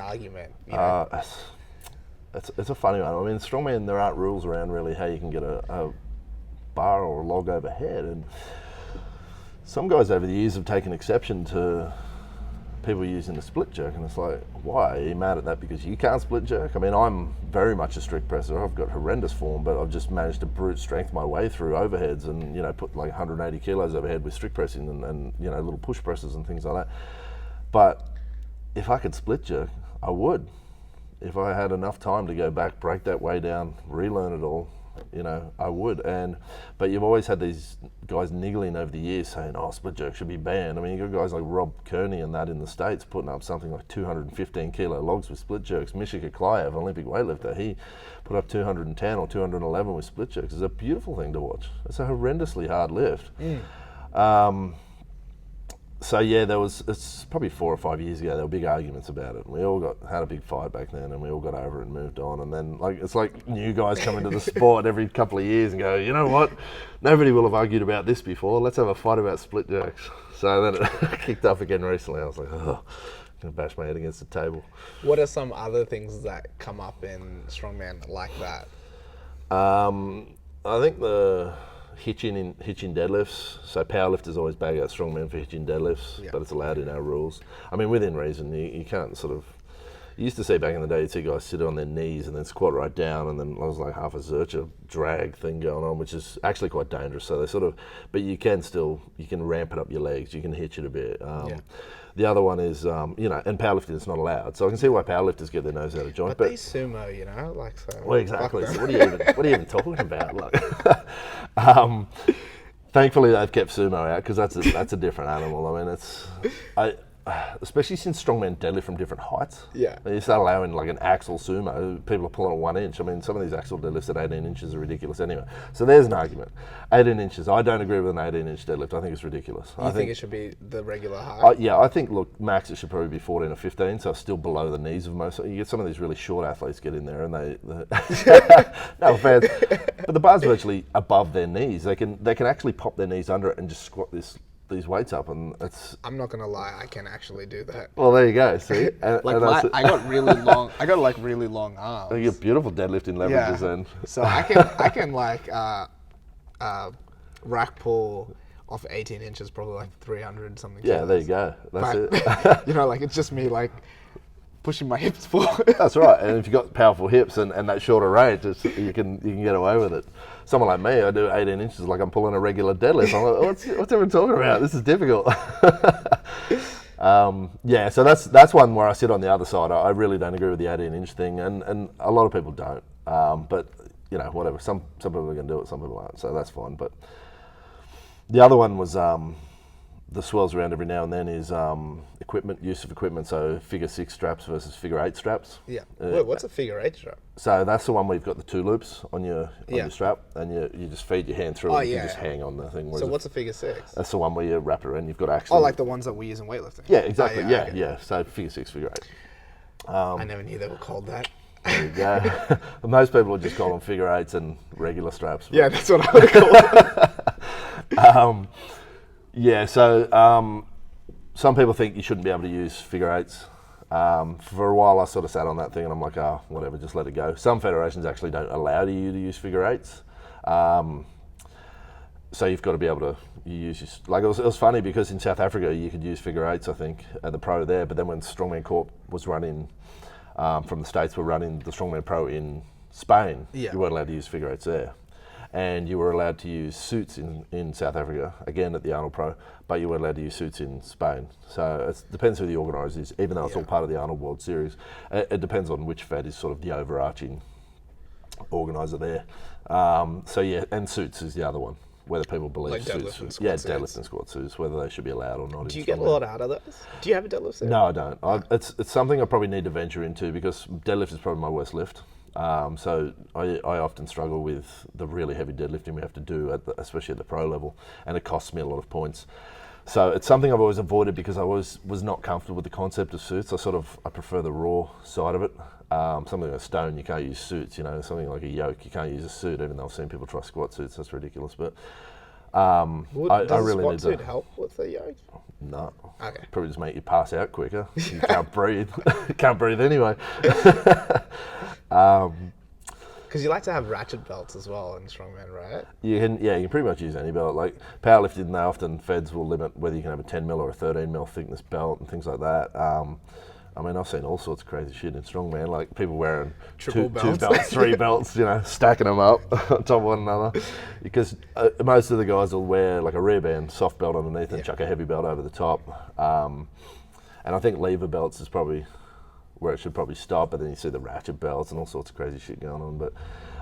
argument, you know? It's a funny one. I mean, strongman, there aren't rules around really how you can get a bar or a log overhead, and some guys over the years have taken exception to people using the split jerk, and it's like, why? Are you mad at that because you can't split jerk? I mean, I'm very much a strict presser. I've got horrendous form, but I've just managed to brute strength my way through overheads and, you know, put like 180 kilos overhead with strict pressing and you know, little push presses and things like that. But if I could split jerk, I would. If I had enough time to go back, break that way down, relearn it all, you know, I would. But you've always had these guys niggling over the years saying, oh, split jerk should be banned. I mean, you've got guys like Rob Kearney and that in the States putting up something like 215 kilo logs with split jerks. Mishika Klayev, Olympic weightlifter, he put up 210 or 211 with split jerks. It's a beautiful thing to watch. It's a horrendously hard lift. So yeah, it's probably 4 or 5 years ago, there were big arguments about it. We all had a big fight back then, and we all got over it and moved on. And then it's like new guys come into the sport every couple of years and go, you know what, nobody will have argued about this before, let's have a fight about split jerks. So then it kicked up again recently. I was like, oh, I'm gonna bash my head against the table. What are some other things that come up in strongman like that? I think the hitching deadlifts. So powerlifters always bag out strongmen for hitching deadlifts, but it's allowed in our rules. I mean, within reason. You can't sort of. You used to see back in the day, you'd see guys sit on their knees and then squat right down, and then it was like half a Zercher drag thing going on, which is actually quite dangerous. So they sort of, but you can ramp it up your legs. You can hitch it a bit. The other one is, you know, and powerlifting is not allowed. So I can see why powerlifters get their nose out of joint. But they sumo, you know, like so. Well, exactly. So what are you even talking about? Like, thankfully they've kept sumo out because that's a different animal. I mean, I especially since strongmen deadlift from different heights. Yeah. You start allowing like an axle sumo, people are pulling at 1 inch. I mean, some of these axle deadlifts at 18 inches are ridiculous anyway. So there's an argument. 18 inches, I don't agree with an 18 inch deadlift. I think it's ridiculous. I think it should be the regular height? Yeah, I think, look, max it should probably be 14 or 15, so still below the knees of most. You get some of these really short athletes get in there and they no offense, but the bar's virtually above their knees. They can actually pop their knees under it and just squat these weights up, and it's. I'm not gonna lie, I can actually do that. Well, there you go. See, I got really long. I got like really long arms. You get beautiful deadlifting leverages then. So I can like rack pull off 18 inches, probably like 300 something. Yeah, there you go. That's it. You know, like it's just me like pushing my hips forward. That's right. And if you've got powerful hips and that shorter range, you can get away with it. Someone like me, I do 18 inches like I'm pulling a regular deadlift. I'm like, what's everyone talking about? This is difficult. Yeah, so that's one where I sit on the other side. I really don't agree with the 18-inch thing, and a lot of people don't. But you know, whatever. Some people are going to do it, some people aren't. So that's fine. But the other one was the swirls around every now and then is use of equipment. So figure 6 straps versus figure 8 straps. Yeah. Wait, what's a figure 8 strap? So that's the one where you've got the 2 loops on your strap, and you just feed your hand through and you just hang on the thing. So what's a figure 6? That's the one where you wrap it around. You've got to actually. Oh, like the ones that we use in weightlifting. Yeah, exactly. Yeah. So figure 6, figure 8. I never knew they were called that. There you go. Most people would just call them figure 8s and regular straps. Yeah, that's what I would call them. Yeah, so some people think you shouldn't be able to use figure 8s. For a while I sort of sat on that thing and I'm like, oh, whatever, just let it go. Some federations actually don't allow you to use figure 8s. So you've got to be able to use your, like it was funny because in South Africa you could use figure 8s, I think, at the pro there, but then when Strongman Corp was running, from the States were running the Strongman Pro in Spain, you weren't allowed to use figure 8s there. And you were allowed to use suits in South Africa, again at the Arnold Pro, but you weren't allowed to use suits in Spain. So it depends who the organiser is, even though it's all part of the Arnold World Series. It depends on which fed is sort of the overarching organiser there. So yeah, and suits is the other one, whether people believe like suits. Deadlift and squat suits. Deadlift and squat suits, whether they should be allowed or not. Do you get a lot out of those? Do you have a deadlift set? No, I don't. It's something I probably need to venture into because deadlift is probably my worst lift. So I often struggle with the really heavy deadlifting we have to do, especially at the pro level, and it costs me a lot of points. So it's something I've always avoided because I was not comfortable with the concept of suits. I prefer the raw side of it. Something like a stone, you can't use suits. You know, something like a yoke, you can't use a suit. Even though I've seen people try squat suits, that's ridiculous. But I really need to. Does a squat suit help with the yoke? No. Okay. Probably just make you pass out quicker. You can't breathe. You can't breathe anyway. Because you like to have ratchet belts as well in strongman, right? You can pretty much use any belt. Like powerlifting, they often feds will limit whether you can have a 10 mil or a 13 mil thickness belt and things like that. I mean, I've seen all sorts of crazy shit in strongman, like people wearing two belts, 3 belts, you know, stacking them up on top of one another. Because most of the guys will wear like a rear band soft belt underneath and chuck a heavy belt over the top. And I think lever belts is probably where it should probably stop, but then you see the ratchet belts and all sorts of crazy shit going on. But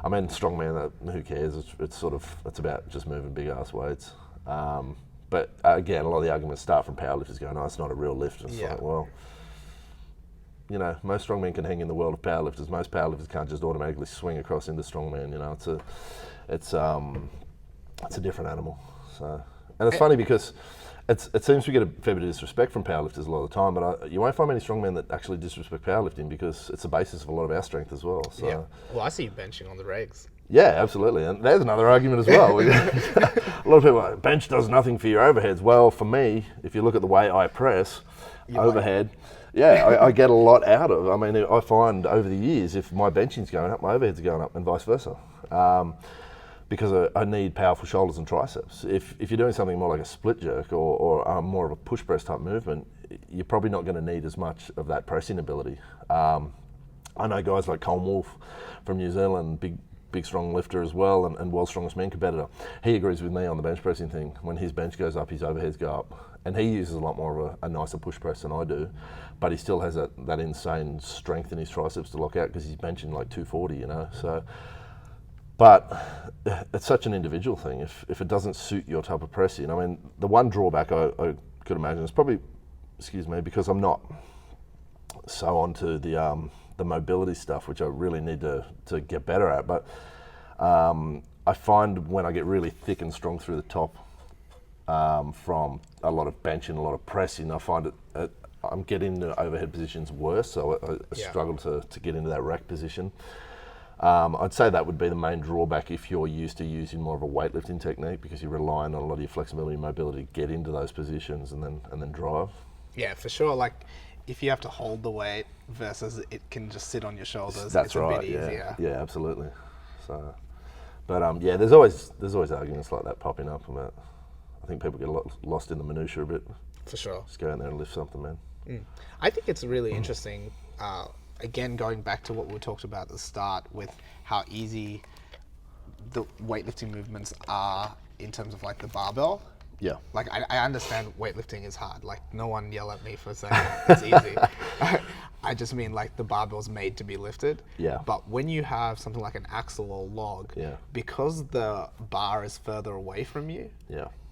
I mean, strongman, who cares? It's about just moving big ass weights. But again, a lot of the arguments start from powerlifters going, "Oh, it's not a real lift." It's like, well, you know, most strongmen can hang in the world of powerlifters. Most powerlifters can't just automatically swing across into strongman. You know, it's a different animal. So, and it's funny because it seems we get a fair bit of disrespect from powerlifters a lot of the time, but you won't find many strongmen that actually disrespect powerlifting because it's the basis of a lot of our strength as well. So. Yeah. Well, I see you benching on the regs. Yeah, absolutely. And there's another argument as well. A lot of people are like, bench does nothing for your overheads. Well, for me, if you look at the way I press, overhead, I get a lot out of it. I mean, I find over the years, if my benching's going up, my overhead's going up and vice versa. Because I need powerful shoulders and triceps. If you're doing something more like a split jerk or more of a push press type movement, you're probably not going to need as much of that pressing ability. I know guys like Colm Wolfe from New Zealand, big strong lifter as well, and world's strongest men competitor. He agrees with me on the bench pressing thing. When his bench goes up, his overheads go up. And he uses a lot more of a nicer push press than I do, but he still has that insane strength in his triceps to lock out because he's benching like 240, you know. So. But it's such an individual thing. If it doesn't suit your type of pressing, I mean, the one drawback I could imagine is probably excuse me, because I'm not so onto the mobility stuff, which I really need to get better at. But I find when I get really thick and strong through the top from a lot of benching, a lot of pressing, I find I'm getting into overhead positions worse, so I struggle to get into that rack position. I'd say that would be the main drawback if you're used to using more of a weightlifting technique, because you're relying on a lot of your flexibility and mobility to get into those positions and then drive. Yeah, for sure. Like if you have to hold the weight versus it can just sit on your shoulders, That's it's right, a bit easier. Yeah, absolutely. So, but yeah, there's always arguments like that popping up about. I think people get lost in the minutiae a bit. For sure. Just go in there and lift something, man. I think it's really interesting. Again, going back to what we talked about at the start with how easy the weightlifting movements are in terms of like the barbell. Yeah. Like I understand weightlifting is hard. Like no one yell at me for saying it's easy. I just mean like the barbell's made to be lifted. Yeah. But when you have something like an axle or log, because the bar is further away from you,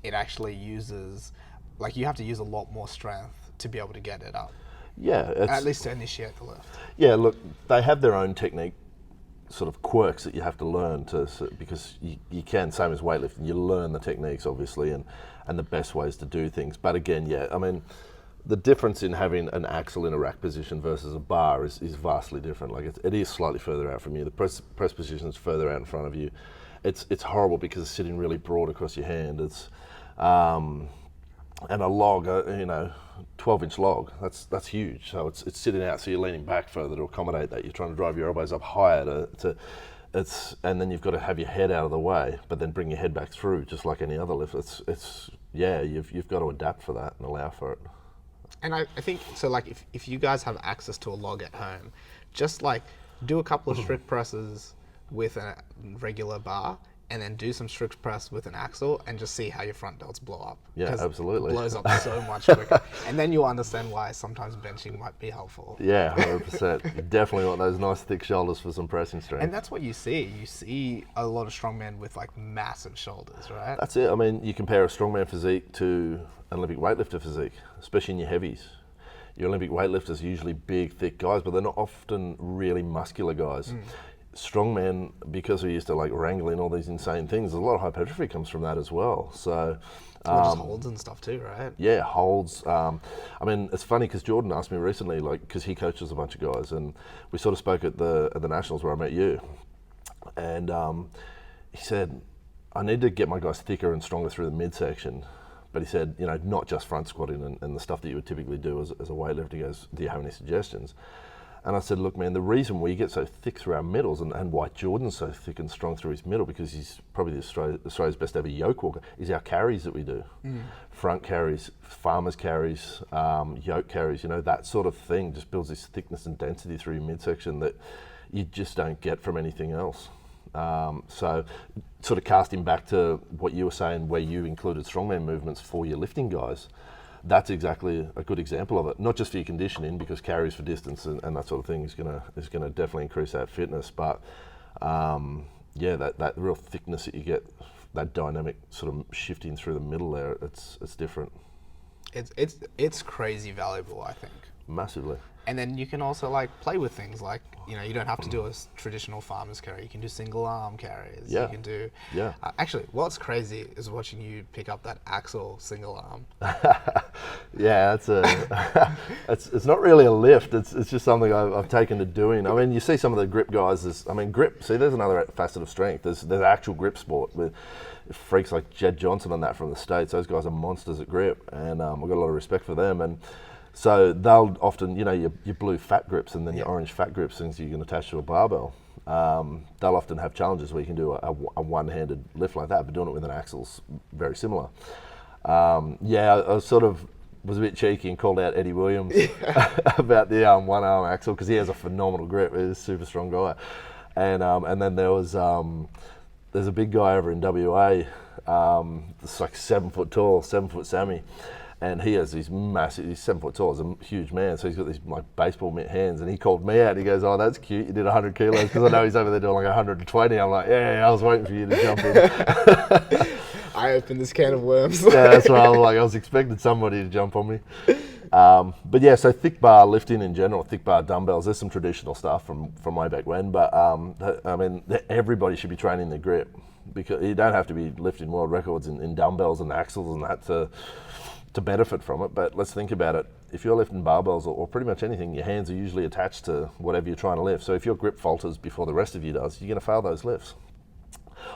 it actually uses, like you have to use a lot more strength to be able to get it up. Yeah. At least to initiate the lift. Yeah, look, they have their own technique sort of quirks that you have to learn because you can, same as weightlifting, you learn the techniques obviously and the best ways to do things. But again, I mean, the difference in having an axle in a rack position versus a bar is vastly different. Like it is slightly further out from you. The press position is further out in front of you. It's horrible because it's sitting really broad across your hand. It's and a log, 12-inch log, that's huge. So it's sitting out, so you're leaning back further to accommodate that. You're trying to drive your elbows up higher and then you've got to have your head out of the way, but then bring your head back through, just like any other lift. You've got to adapt for that and allow for it. And I think so. Like if you guys have access to a log at home, just like do a couple of strict presses with a regular bar, and then do some strict press with an axle and just see how your front delts blow up. Yeah, absolutely. It blows up so much quicker. And then you'll understand why sometimes benching might be helpful. Yeah, 100%. You definitely want those nice thick shoulders for some pressing strength. And that's what you see. You see a lot of strongmen with like massive shoulders, right? That's it. I mean, you compare a strongman physique to an Olympic weightlifter physique, especially in your heavies. Your Olympic weightlifters are usually big, thick guys, but they're not often really muscular guys. Strongman, because we're used to like wrangling all these insane things, a lot of hypertrophy comes from that as well. So just holds and stuff too, right? Yeah, holds. I mean, it's funny because Jordan asked me recently, like, because he coaches a bunch of guys, and we sort of spoke at the Nationals where I met you, and he said, I need to get my guys thicker and stronger through the midsection. But he said, not just front squatting and the stuff that you would typically do as a weightlifter. He goes, do you have any suggestions? And I said, look, man, the reason we get so thick through our middles and why Jordan's so thick and strong through his middle, because he's probably Australia's best ever yoke walker, is our carries that we do. Front carries, farmers carries, yoke carries, that sort of thing just builds this thickness and density through your midsection that you just don't get from anything else. So sort of casting back to what you were saying where you included strongman movements for your lifting guys, that's exactly a good example of it. Not just for your conditioning, because carries for distance and that sort of thing is gonna definitely increase that fitness. But that real thickness that you get, that dynamic sort of shifting through the middle there, it's different. It's crazy valuable, I think. Massively. And then you can also like play with things like, you don't have to do a traditional farmer's carry. You can do single arm carries. Yeah. You can do. Yeah. Actually, what's crazy is watching you pick up that axle single arm. Yeah, it's not really a lift. It's just something I've taken to doing. I mean, you see some of the grip guys. Grip. See, there's another facet of strength. There's actual grip sport with freaks like Jed Johnson and that from the States. Those guys are monsters at grip, and I've got a lot of respect for them. And so they'll often, your blue fat grips and then your orange fat grips, things you can attach to a barbell. They'll often have challenges where you can do a one-handed lift like that, but doing it with an axle's very similar. I sort of was a bit cheeky and called out Eddie Williams about the one-arm axle because he has a phenomenal grip. He's a super strong guy. And then there's a big guy over in WA, it's like 7 foot tall, 7 foot Sammy. And he has these massive, he's 7 foot tall, he's a huge man, so he's got these like baseball mitt hands, and he called me out, he goes, oh, that's cute, you did 100 kilos, because I know he's over there doing like 120, I'm like, yeah, I was waiting for you to jump in. pry open this can of worms. Yeah, that's why I was expecting somebody to jump on me. But yeah, so thick bar lifting in general, thick bar dumbbells, there's some traditional stuff from way back when, but I mean, everybody should be training their grip, because you don't have to be lifting world records in dumbbells and axles and that to benefit from it. But let's think about it. If you're lifting barbells or pretty much anything, your hands are usually attached to whatever you're trying to lift. So if your grip falters before the rest of you does, you're going to fail those lifts.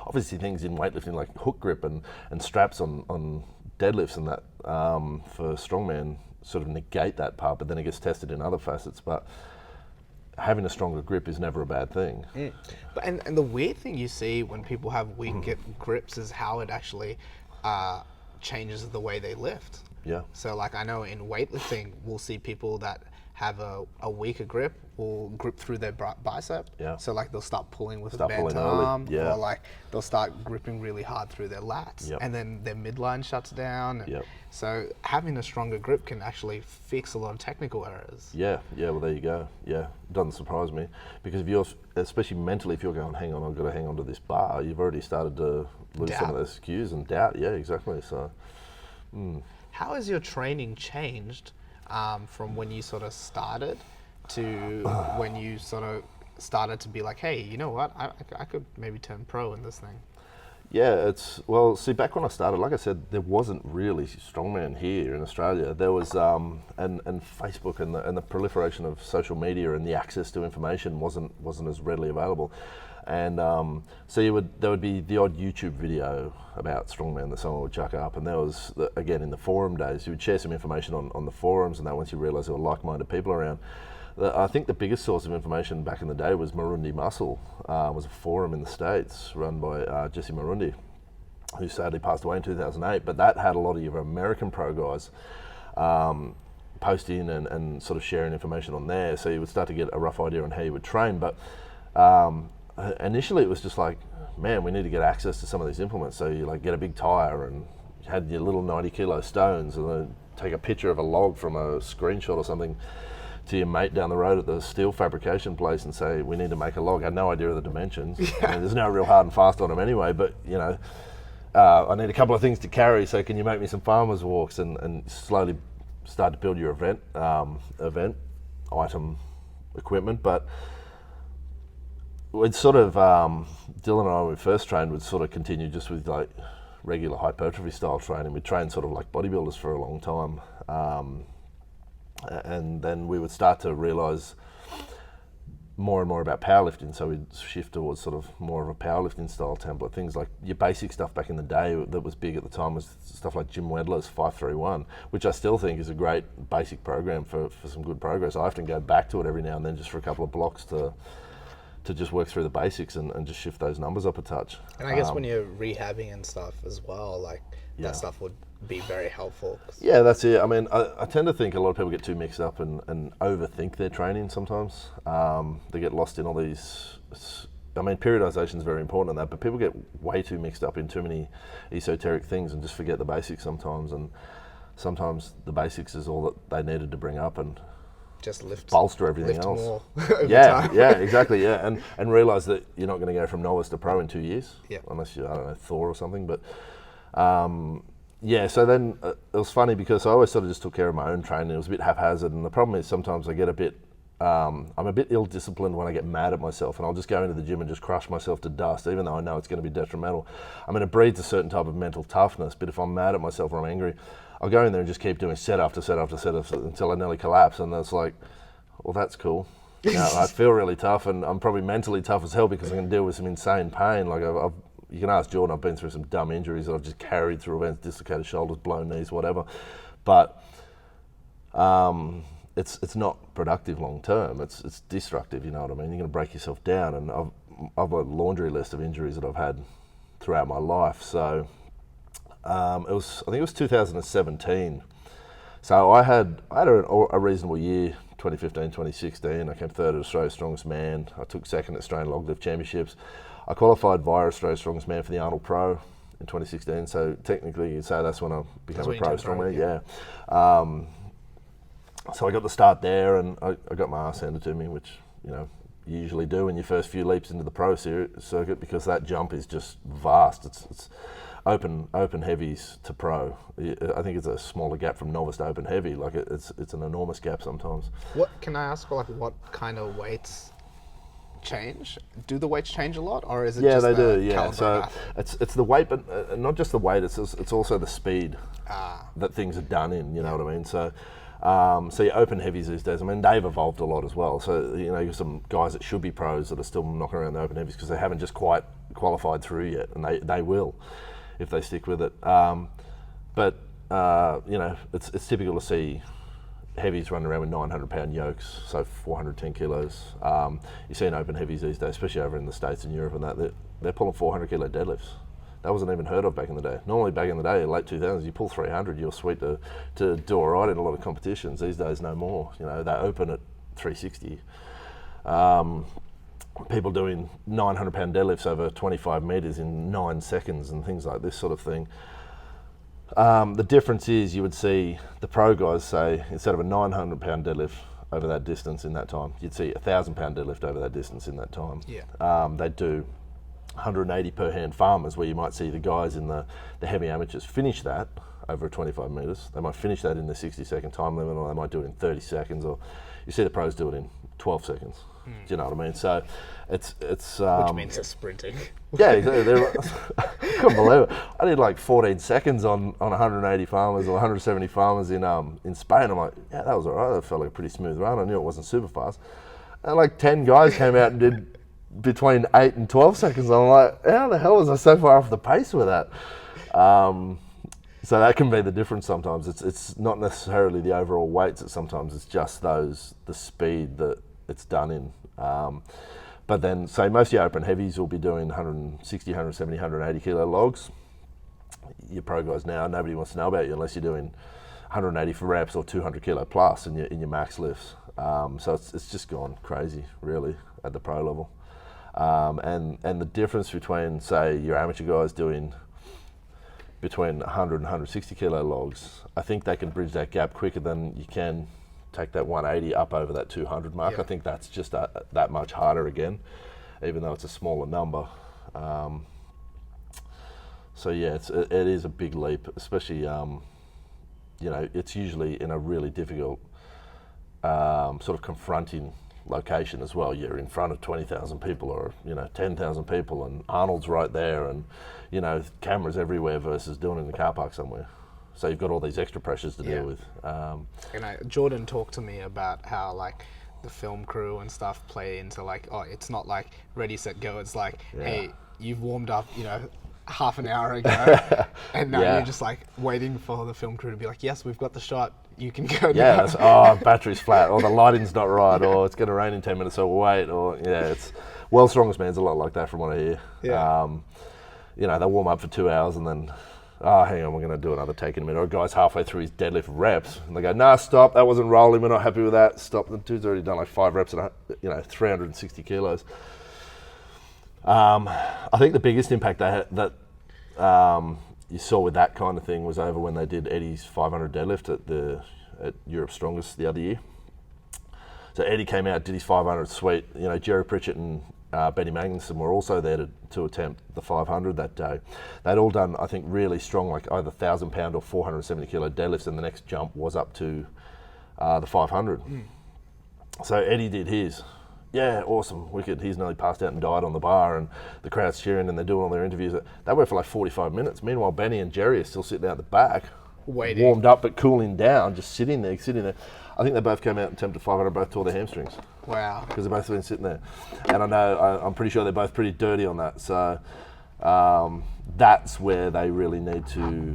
Obviously things in weightlifting like hook grip and straps on deadlifts and that for strongman sort of negate that part, but then it gets tested in other facets. But having a stronger grip is never a bad thing. But and the weird thing you see when people have weak grips is how it actually changes the way they lift. Yeah. So like I know in weightlifting, we'll see people that have a weaker grip will grip through their bicep. Yeah. So like they'll start pulling with a Start bent pulling early. arm, Yeah. or like they'll start gripping really hard through their lats, Yep. and then their midline shuts down. Yep. So having a stronger grip can actually fix a lot of technical errors. Yeah, well there you go. Yeah, doesn't surprise me, because if you're, especially mentally, if you're going, hang on, I've got to hang on to this bar, you've already started to lose some of those cues and doubt. Yeah, exactly. So. How has your training changed from when you sort of started to when you sort of started to be like, hey, you know what, I could maybe turn pro in this thing? Yeah, well, see, back when I started, like I said, there wasn't really strongman here in Australia. There was, and Facebook and the proliferation of social media and the access to information wasn't as readily available. And so there would be the odd YouTube video about strongman that someone would chuck up, and there was, again, in the forum days, you would share some information on the forums, and that once you realise there were like-minded people around. I think the biggest source of information back in the day was Marundi Muscle, was a forum in the States run by Jesse Marundi, who sadly passed away in 2008, but that had a lot of your American pro guys posting and sort of sharing information on there, so you would start to get a rough idea on how you would train. But initially it was just like, man, we need to get access to some of these implements. So you like get a big tire and you had your little 90 kilo stones, and then take a picture of a log from a screenshot or something to your mate down the road at the steel fabrication place and say, we need to make a log. I had no idea of the dimensions. Yeah. I mean, there's no real hard and fast on them anyway, but you know, I need a couple of things to carry, so can you make me some farmer's walks, and slowly start to build your event item equipment. But it's sort of, Dylan and I, when we first trained, would sort of continue just with like regular hypertrophy style training. We trained sort of like bodybuilders for a long time. And then we would start to realise more and more about powerlifting, so we'd shift towards sort of more of a powerlifting style template. Things like your basic stuff back in the day that was big at the time was stuff like Jim Wedler's 531, which I still think is a great basic program for some good progress. I often go back to it every now and then just for a couple of blocks to just work through the basics and just shift those numbers up a touch. And I guess when you're rehabbing and stuff as well, like that stuff would be very helpful. Yeah, that's it. I mean, I tend to think a lot of people get too mixed up and overthink their training sometimes. They get lost in all these, I mean, periodization is very important in that, but people get way too mixed up in too many esoteric things and just forget the basics sometimes. And sometimes the basics is all that they needed to bring up and just bolster everything lift else. More over yeah, time. yeah, exactly, yeah, and realize that you're not going to go from novice to pro in 2 years, unless you're, I don't know, Thor or something. But yeah, so then it was funny because I always sort of just took care of my own training. It was a bit haphazard, and the problem is sometimes I get a bit, I'm a bit ill-disciplined when I get mad at myself, and I'll just go into the gym and just crush myself to dust, even though I know it's going to be detrimental. I mean, it breeds a certain type of mental toughness, but if I'm mad at myself or I'm angry, I'll go in there and just keep doing set after set after set until I nearly collapse, and it's like, well, that's cool. You know, I feel really tough, and I'm probably mentally tough as hell because I can deal with some insane pain. Like you can ask Jordan, I've been through some dumb injuries that I've just carried through events, dislocated shoulders, blown knees, whatever. But it's not productive long term. It's destructive. You know what I mean? You're going to break yourself down, and I've got a laundry list of injuries that I've had throughout my life. So I think it was 2017. So I had a reasonable year. 2015, 2016, I came third at Australia's Strongest Man. I took second at Australian Log Lift Championships. I qualified via Australia's Strongest Man for the Arnold Pro in 2016, so technically you'd say that's when I became a pro strongman, yeah. So I got the start there, and I got my ass handed to me, which, you know, you usually do in your first few leaps into the pro circuit, because that jump is just vast. open heavies to pro. I think it's a smaller gap from novice to open heavy. Like it's an enormous gap sometimes. What can I ask? Like, what kind of weights change? Do the weights change a lot, or is it Yeah, just they the do. Yeah, caliber so math? it's the weight, but not just the weight. It's also the speed that things are done in. You know what I mean? So. So your open heavies these days, I mean, they've evolved a lot as well. So, you know, you've some guys that should be pros that are still knocking around the open heavies because they haven't just quite qualified through yet, and they will if they stick with it. But you know, it's typical to see heavies running around with 900-pound yokes, so 410 kilos. You see in open heavies these days, especially over in the States and Europe and that, they're pulling 400-kilo deadlifts. That wasn't even heard of back in the day. Normally back in the day, late 2000s, you pull 300, you're sweet to do all right in a lot of competitions. These days, no more. You know, they open at 360. People doing 900-pound deadlifts over 25 meters in 9 seconds and things like this sort of thing. The difference is you would see the pro guys say, instead of a 900-pound deadlift over that distance in that time, you'd see a 1,000-pound deadlift over that distance in that time. Yeah. They do 180 per hand farmers, where you might see the guys in the heavy amateurs finish that over 25 metres. They might finish that in the 60-second time limit, or they might do it in 30 seconds, or you see the pros do it in 12 seconds. Do you know what I mean? So it's Which means they're sprinting. yeah, exactly. I couldn't believe it. I did like 14 seconds on 180 farmers or 170 farmers in Spain. I'm like, yeah, that was all right. That felt like a pretty smooth run. I knew it wasn't super fast. And like 10 guys came out and did between 8 and 12 seconds. I'm like, how the hell was I so far off the pace with that? So that can be the difference sometimes. It's not necessarily the overall weights. Sometimes it's just the speed that it's done in. But then, say most of your open heavies will be doing 160, 170, 180 kilo logs. Your pro guys now, nobody wants to know about you unless you're doing 180 for reps or 200 kilo plus in your max lifts. So it's just gone crazy, really, at the pro level. And the difference between, say, your amateur guys doing between 100 and 160 kilo logs, I think they can bridge that gap quicker than you can take that 180 up over that 200 mark. Yeah. I think that's just that much harder again, even though it's a smaller number. So yeah, it is a big leap, especially, you know, it's usually in a really difficult sort of confronting location as well. You're in front of 20,000 people or, you know, 10,000 people, and Arnold's right there, and, you know, cameras everywhere versus doing it in the car park somewhere. So you've got all these extra pressures to deal with. Jordan talked to me about how, like, the film crew and stuff play into, like, oh, it's not like ready, set, go. It's like, hey, you've warmed up, you know, half an hour ago, and now you're just like waiting for the film crew to be like, yes, we've got the shot, you can go now. That's, battery's flat, or the lighting's not right, or it's going to rain in 10 minutes, so we'll wait, or it's World's Strongest Man's a lot like that from what I hear. You know, they warm up for 2 hours and then, hang on, we're going to do another take in a minute. Or a guy's halfway through his deadlift reps and they go, nah, stop, that wasn't rolling, we're not happy with that, stop. The dude's already done like 5 reps at, 360 kilos. I think the biggest impact that you saw with that kind of thing was over when they did Eddie's 500 deadlift at Europe's Strongest the other year. So Eddie came out, did his 500 sweet. You know, Jerry Pritchett and Benny Magnuson were also there to attempt the 500 that day. They'd all done, I think, really strong, like either 1,000 pound or 470 kilo deadlifts, and the next jump was up to the 500. So Eddie did his. Yeah, awesome, wicked. He's nearly passed out and died on the bar, and the crowd's cheering, and they're doing all their interviews. They went for like 45 minutes. Meanwhile, Benny and Jerry are still sitting out the back, waiting, warmed up but cooling down, just sitting there. I think they both came out and attempted 500, both tore their hamstrings. Wow. Because they've both been sitting there. And I'm pretty sure they're both pretty dirty on that. So that's where they really need to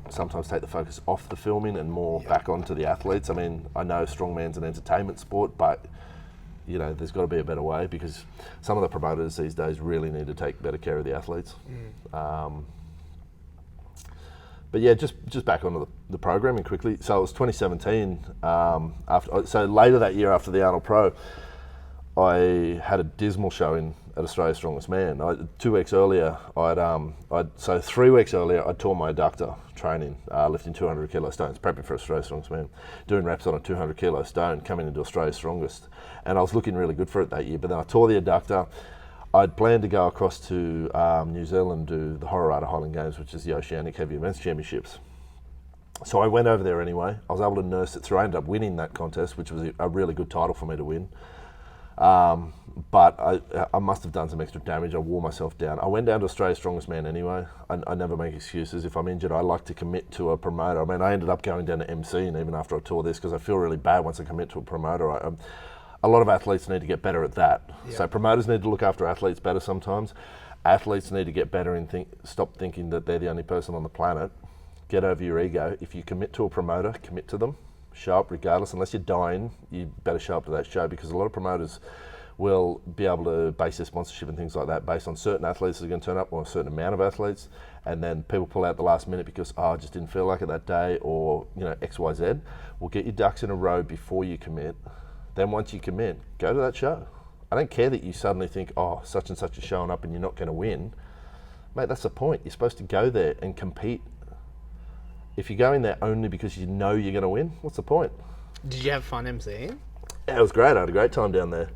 sometimes take the focus off the filming and more back onto the athletes. I mean, I know strongman's an entertainment sport, but you know, there's got to be a better way, because some of the promoters these days really need to take better care of the athletes. But yeah, just back onto the programming quickly. So it was 2017. So later that year, after the Arnold Pro, I had a dismal showing at Australia's Strongest Man. 2 weeks earlier, so 3 weeks earlier, I tore my adductor training, lifting 200 kilo stones, prepping for Australia's Strongest Man, doing reps on a 200 kilo stone, coming into Australia's Strongest, and I was looking really good for it that year. But then I tore the adductor. I'd planned to go across to New Zealand, do the Hororata Highland Games, which is the Oceanic Heavy Events Championships. So I went over there anyway. I was able to nurse it through. I ended up winning that contest, which was a really good title for me to win. But I must have done some extra damage. I wore myself down. I went down to Australia's Strongest Man anyway. I never make excuses. If I'm injured, I like to commit to a promoter. I mean, I ended up going down to MC even after I tore this because I feel really bad once I commit to a promoter. A lot of athletes need to get better at that. Yeah. So promoters need to look after athletes better sometimes. Athletes need to get better and stop thinking that they're the only person on the planet. Get over your ego. If you commit to a promoter, commit to them. Show up regardless. Unless you're dying, you better show up to that show, because a lot of promoters will be able to base their sponsorship and things like that based on certain athletes that are going to turn up, or a certain amount of athletes, and then people pull out the last minute because, I just didn't feel like it that day, or X, Y, Z. Well, get your ducks in a row before you commit. Then once you commit, go to that show. I don't care that you suddenly think, such and such is showing up and you're not going to win. Mate, that's the point. You're supposed to go there and compete. If you're going there only because you know you're going to win, what's the point? Did you have fun emceeing? Yeah, it was great. I had a great time down there.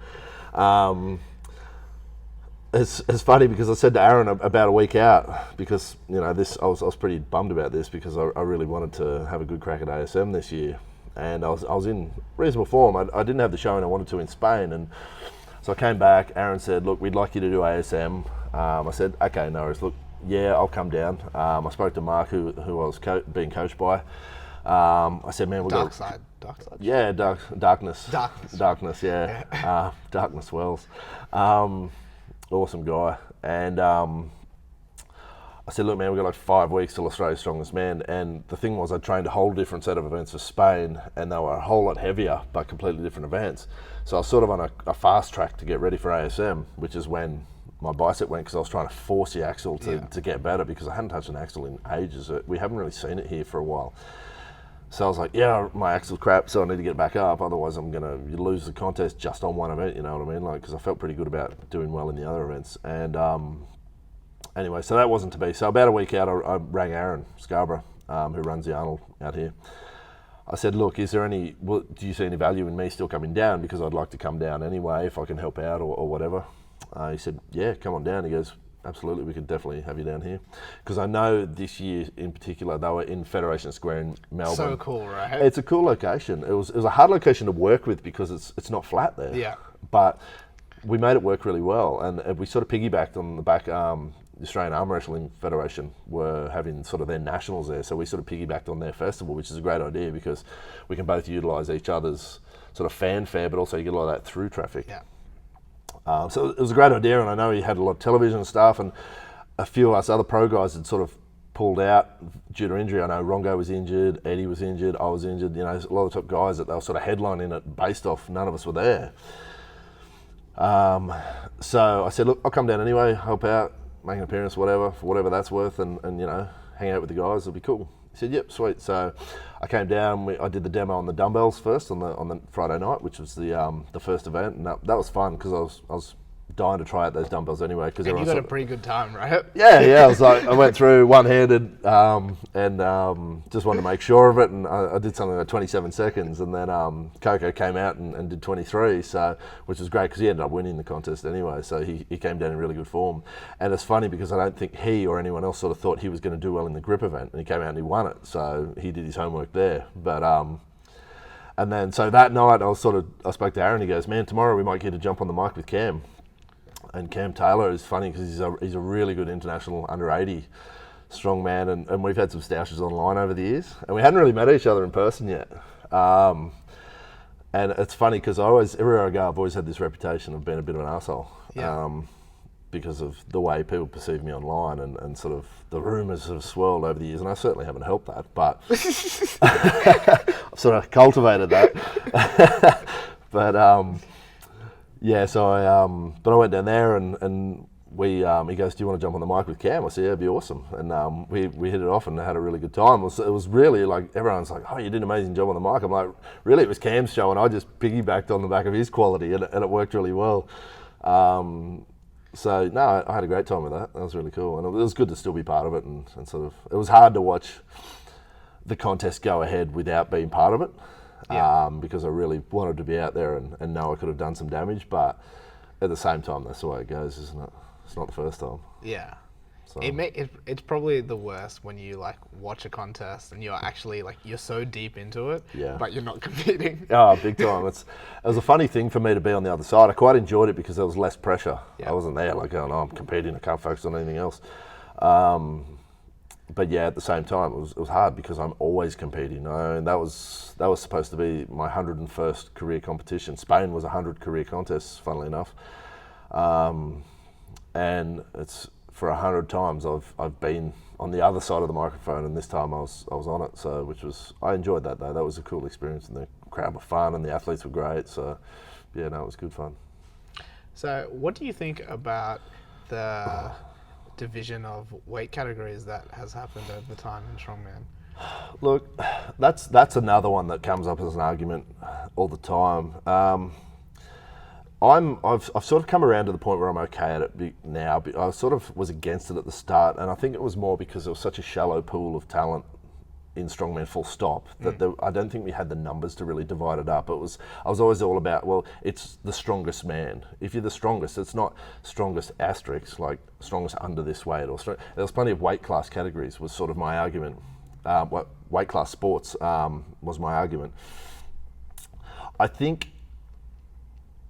It's funny because I said to Aaron about a week out, because I was pretty bummed about this, because I really wanted to have a good crack at ASM this year, and I was in reasonable form. I didn't have the showing I wanted to in Spain, and so I came back. Aaron said, "Look, we'd like you to do ASM." I said, "Okay, no worries. Look, yeah, I'll come down." I spoke to Mark, who I was being coached by. I said, "Man, we'll Dark side. Yeah, darkness. Yeah, Darkness Wells. Awesome guy. And I said, "Look, man, we've got like 5 weeks till Australia's Strongest Man." And the thing was, I trained a whole different set of events for Spain, and they were a whole lot heavier, but completely different events. So I was sort of on a fast track to get ready for ASM, which is when my bicep went, because I was trying to force the axle to get better, because I hadn't touched an axle in ages. We haven't really seen it here for a while. So I was like, yeah, my axle's crap, so I need to get it back up. Otherwise, I'm going to lose the contest just on one event, you know what I mean? Because I felt pretty good about doing well in the other events. And anyway, so that wasn't to be. So about a week out, I rang Aaron Scarborough, who runs the Arnold out here. I said, "Look, do you see any value in me still coming down? Because I'd like to come down anyway, if I can help out or whatever." He said, "Yeah, come on down." He goes, "Absolutely, we could definitely have you down here." Because I know this year in particular, they were in Federation Square in Melbourne. So cool, right? It's a cool location. It was a hard location to work with because it's not flat there. Yeah. But we made it work really well, and we sort of piggybacked on the back. The Australian Arm Wrestling Federation were having sort of their nationals there, so we sort of piggybacked on their festival, which is a great idea because we can both utilise each other's sort of fanfare, but also you get a lot of that through traffic. Yeah. So it was a great idea, and I know he had a lot of television stuff, and a few of us other pro guys had sort of pulled out due to injury. I know Rongo was injured, Eddie was injured, I was injured. A lot of the top guys that they were sort of headlining it based off, none of us were there. So I said, "Look, I'll come down anyway, help out, make an appearance, for whatever that's worth, and hang out with the guys, it'll be cool." He said, "Yep, sweet." So I came down. I did the demo on the dumbbells first on the Friday night, which was the first event, and that was fun because I was dying to try out those dumbbells anyway. Because you got a pretty good time, right? Yeah. I went through one-handed and just wanted to make sure of it, and I did something like 27 seconds, and then Coco came out and did 23, so which was great because he ended up winning the contest anyway. So he came down in really good form, and it's funny because I don't think he or anyone else sort of thought he was going to do well in the grip event, and he came out and he won it. So he did his homework there, but. And then so that night I spoke to Aaron. He goes, "Man, tomorrow we might get to jump on the mic with Cam." And Cam Taylor is funny because he's a really good international under 80 strongman, and we've had some stoushes online over the years, and we hadn't really met each other in person yet. And it's funny because everywhere I go, I've always had this reputation of being a bit of an arsehole. Because of the way people perceive me online, and sort of the rumours have swirled over the years, and I certainly haven't helped that, but I've sort of cultivated that. But so I went down there and we he goes, "Do you want to jump on the mic with Cam?" I said, "Yeah, it'd be awesome." And we hit it off and had a really good time. It was really like, everyone's like, "Oh, you did an amazing job on the mic." I'm like, really, it was Cam's show, and I just piggybacked on the back of his quality, and it worked really well. So no, I had a great time with that. That was really cool, and it was good to still be part of it, and sort of, it was hard to watch the contest go ahead without being part of it. Because I really wanted to be out there and know I could have done some damage, but at the same time, that's the way it goes, isn't it? It's not the first time. Yeah. So. It's probably the worst when you like watch a contest and you're actually like you're so deep into it, but you're not competing. Oh, big time. It was a funny thing for me to be on the other side. I quite enjoyed it because there was less pressure. I wasn't there like going, oh, I'm competing, I can't focus on anything else. But yeah, at the same time, it was hard because I'm always competing. And that was supposed to be my 101st career competition. Spain was 100 career contests, funnily enough. And it's for 100 times I've been on the other side of the microphone, and this time I was on it. So I enjoyed that though. That was a cool experience, and the crowd were fun, and the athletes were great. So yeah, no, it was good fun. So what do you think about the division of weight categories that has happened over time in strongman? Look, that's another one that comes up as an argument all the time. I've sort of come around to the point where I'm okay at it now. I sort of was against it at the start, and I think it was more because there was such a shallow pool of talent in strongman, full stop, that I don't think we had the numbers to really divide it up. I was always all about, well, it's the strongest man. If you're the strongest, it's not strongest asterisk, like strongest under this weight. There was plenty of weight class categories was sort of my argument. What weight class sports was my argument. I think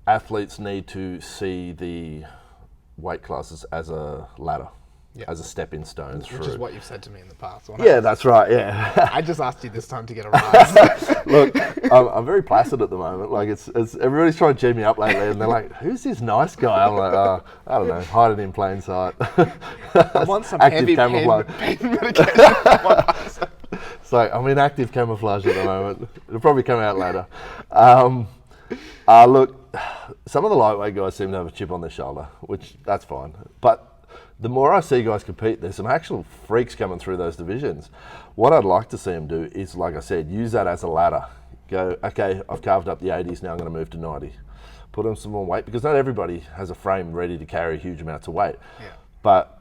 athletes need to see the weight classes as a ladder, as a stepping stone through. Which is what you've said to me in the past. Yeah, that's right, yeah. I just asked you this time to get a rise. Look, I'm very placid at the moment. Like, it's everybody's trying to cheer me up lately, and they're like, who's this nice guy? I'm like, I don't know, hiding in plain sight. I want some active heavy camouflage. pain medication. It's like, I'm in active camouflage at the moment. It'll probably come out later. Look, some of the lightweight guys seem to have a chip on their shoulder, which that's fine. But the more I see guys compete, there's some actual freaks coming through those divisions. What I'd like to see them do is, like I said, use that as a ladder. Go, okay, I've carved up the 80s, now I'm going to move to 90. Put on some more weight, because not everybody has a frame ready to carry huge amounts of weight. Yeah. But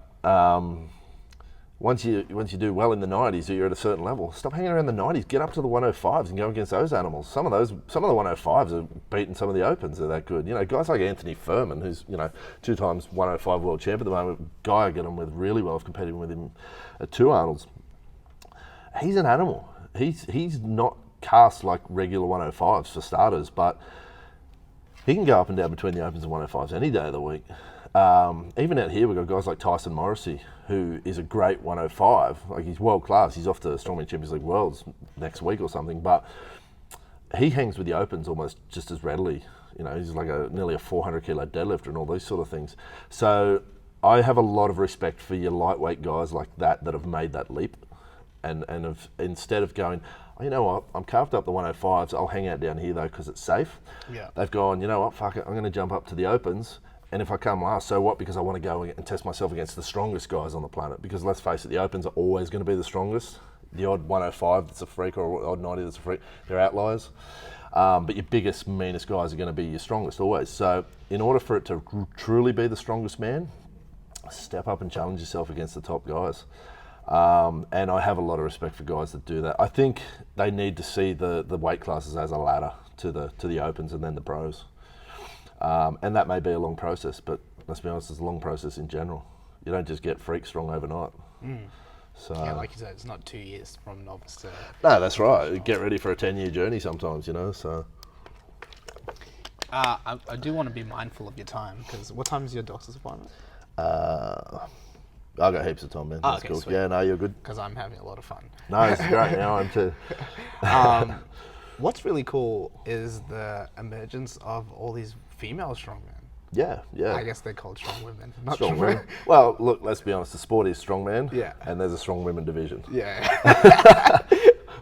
once you do well in the 90s, or you're at a certain level, stop hanging around the 90s. Get up to the 105s and go against those animals. Some of the 105s are beating some of the opens. They're that good. You know, guys like Anthony Furman, who's 2 times 105 world champ at the moment. Guy I get on with really well. I've competed with him at 2 Arnolds. He's an animal. He's not cast like regular 105s for starters, but he can go up and down between the opens and 105s any day of the week. Even out here, we've got guys like Tyson Morrissey, who is a great 105. Like, he's world class. He's off to Strongman Champions League Worlds next week or something. But he hangs with the opens almost just as readily. He's like nearly a 400 kilo deadlifter and all these sort of things. So I have a lot of respect for your lightweight guys like that have made that leap, and have, instead of going, oh, you know what, I'm carved up the 105s. I'll hang out down here though because it's safe. Yeah. They've gone, you know what, fuck it. I'm going to jump up to the opens. And if I come last, so what? Because I want to go and test myself against the strongest guys on the planet. Because let's face it, the opens are always going to be the strongest. The odd 105 that's a freak, or odd 90 that's a freak, they're outliers. But your biggest, meanest guys are going to be your strongest always. So in order for it to truly be the strongest man, step up and challenge yourself against the top guys. And I have a lot of respect for guys that do that. I think they need to see the weight classes as a ladder to the opens and then the pros. And that may be a long process, but let's be honest, it's a long process in general. You don't just get freak strong overnight. So yeah, like you said, it's not 2 years from novice to... No, that's right. Get ready for a 10-year journey sometimes, so... I do want to be mindful of your time, because what time is your doctor's appointment? I've got heaps of time, man. That's okay, cool. Sweet. Yeah, no, you're good. Because I'm having a lot of fun. No, it's great. Now I'm too. What's really cool is the emergence of all these female strongmen. Yeah. I guess they're called strong women, not strong women. women. Well, look, let's be honest. The sport is strongman. Yeah. And there's a strong women division. Yeah.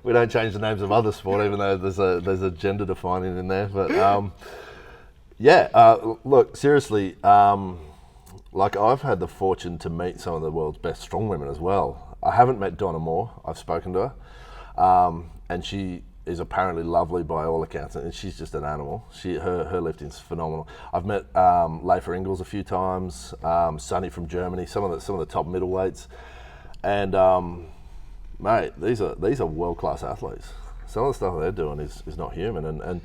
We don't change the names of other sport, even though there's a gender defining in there. But look, seriously, like, I've had the fortune to meet some of the world's best strong women as well. I haven't met Donna Moore. I've spoken to her, and she is apparently lovely by all accounts, and she's just an animal. Her lifting's phenomenal. I've met Leifer Ingalls a few times, Sonny from Germany, some of the top middleweights, and mate, these are world class athletes. Some of the stuff they're doing is not human, and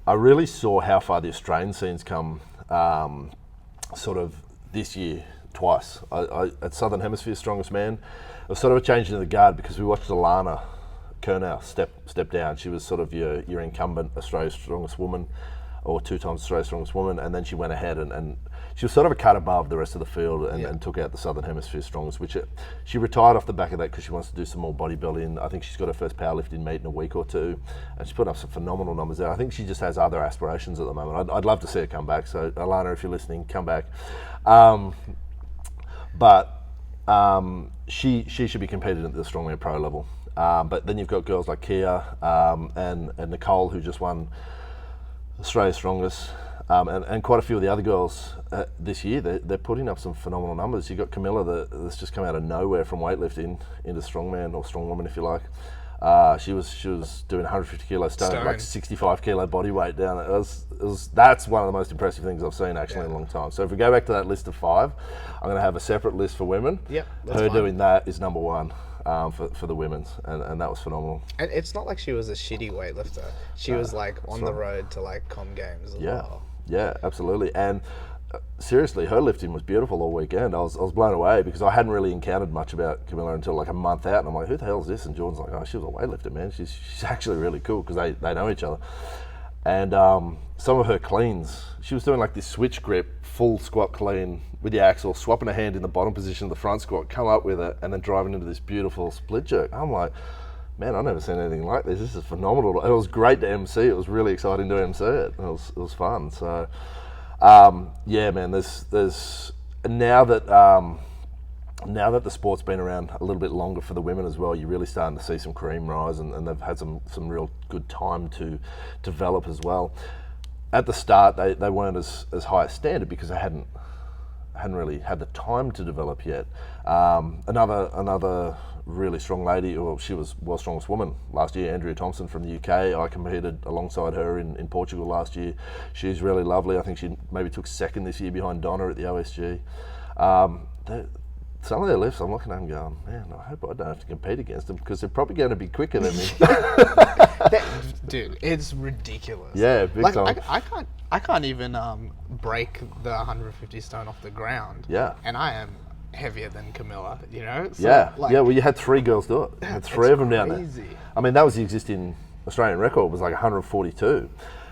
I really saw how far the Australian scene's come sort of this year twice. At Southern Hemisphere Strongest Man, it was sort of a change in the guard because we watched Alana Kurnow step down. She was sort of your incumbent Australia's Strongest Woman, or 2 times Australia's Strongest Woman, and then she went ahead and she was sort of a cut above the rest of the field and took out the Southern Hemisphere Strongest, which she retired off the back of that because she wants to do some more bodybuilding. I think she's got her first powerlifting meet in a week or two, and she's put up some phenomenal numbers there. I think she just has other aspirations at the moment. I'd love to see her come back, so Alana, if you're listening, come back. But she should be competing at the Strongman Pro level. But then you've got girls like Kia and Nicole, who just won Australia's Strongest, and quite a few of the other girls this year. They're putting up some phenomenal numbers. You've got Camilla that's just come out of nowhere from weightlifting into strongman, or strongwoman if you like. She was doing 150 kilo stone, like 65 kilo body weight down. That's one of the most impressive things I've seen actually in a long time. So if we go back to that list of 5, I'm going to have a separate list for women. Yep, that's her fine. doing that is number 1 for the women's, and that was phenomenal. And it's not like she was a shitty weightlifter. She was like on the road to like Com Games as well. Yeah, absolutely. And seriously, her lifting was beautiful all weekend. I was blown away because I hadn't really encountered much about Camilla until like a month out, and I'm like, who the hell is this? And Jordan's like, oh, she was a weightlifter, man. She's actually really cool because they know each other. And some of her cleans, she was doing like this switch grip, full squat clean with the axle, swapping a hand in the bottom position of the front squat, come up with it, and then driving into this beautiful split jerk. I'm like, man, I've never seen anything like this. This is phenomenal. It was great to MC. It was really exciting to MC it. It was fun. So, yeah, man. There's now that the sport's been around a little bit longer for the women as well, you're really starting to see some cream rise, and they've had some real good time to develop as well. At the start, they weren't as high a standard because they hadn't really had the time to develop yet. Another really strong lady, well, she was World's Strongest Woman last year, Andrea Thompson from the UK. I competed alongside her in Portugal last year. She's really lovely. I think she maybe took second this year behind Donna at the OSG. Some of their lifts, I'm looking at them going, man, I hope I don't have to compete against them because they're probably going to be quicker than me. Dude, it's ridiculous. Yeah, big time. I can't even break the 150 stone off the ground. Yeah. And I am heavier than Camilla, you know? So, yeah, well, you had 3 girls do it. You had 3 of them down there. Crazy. I mean, that was the existing Australian record, was like 142.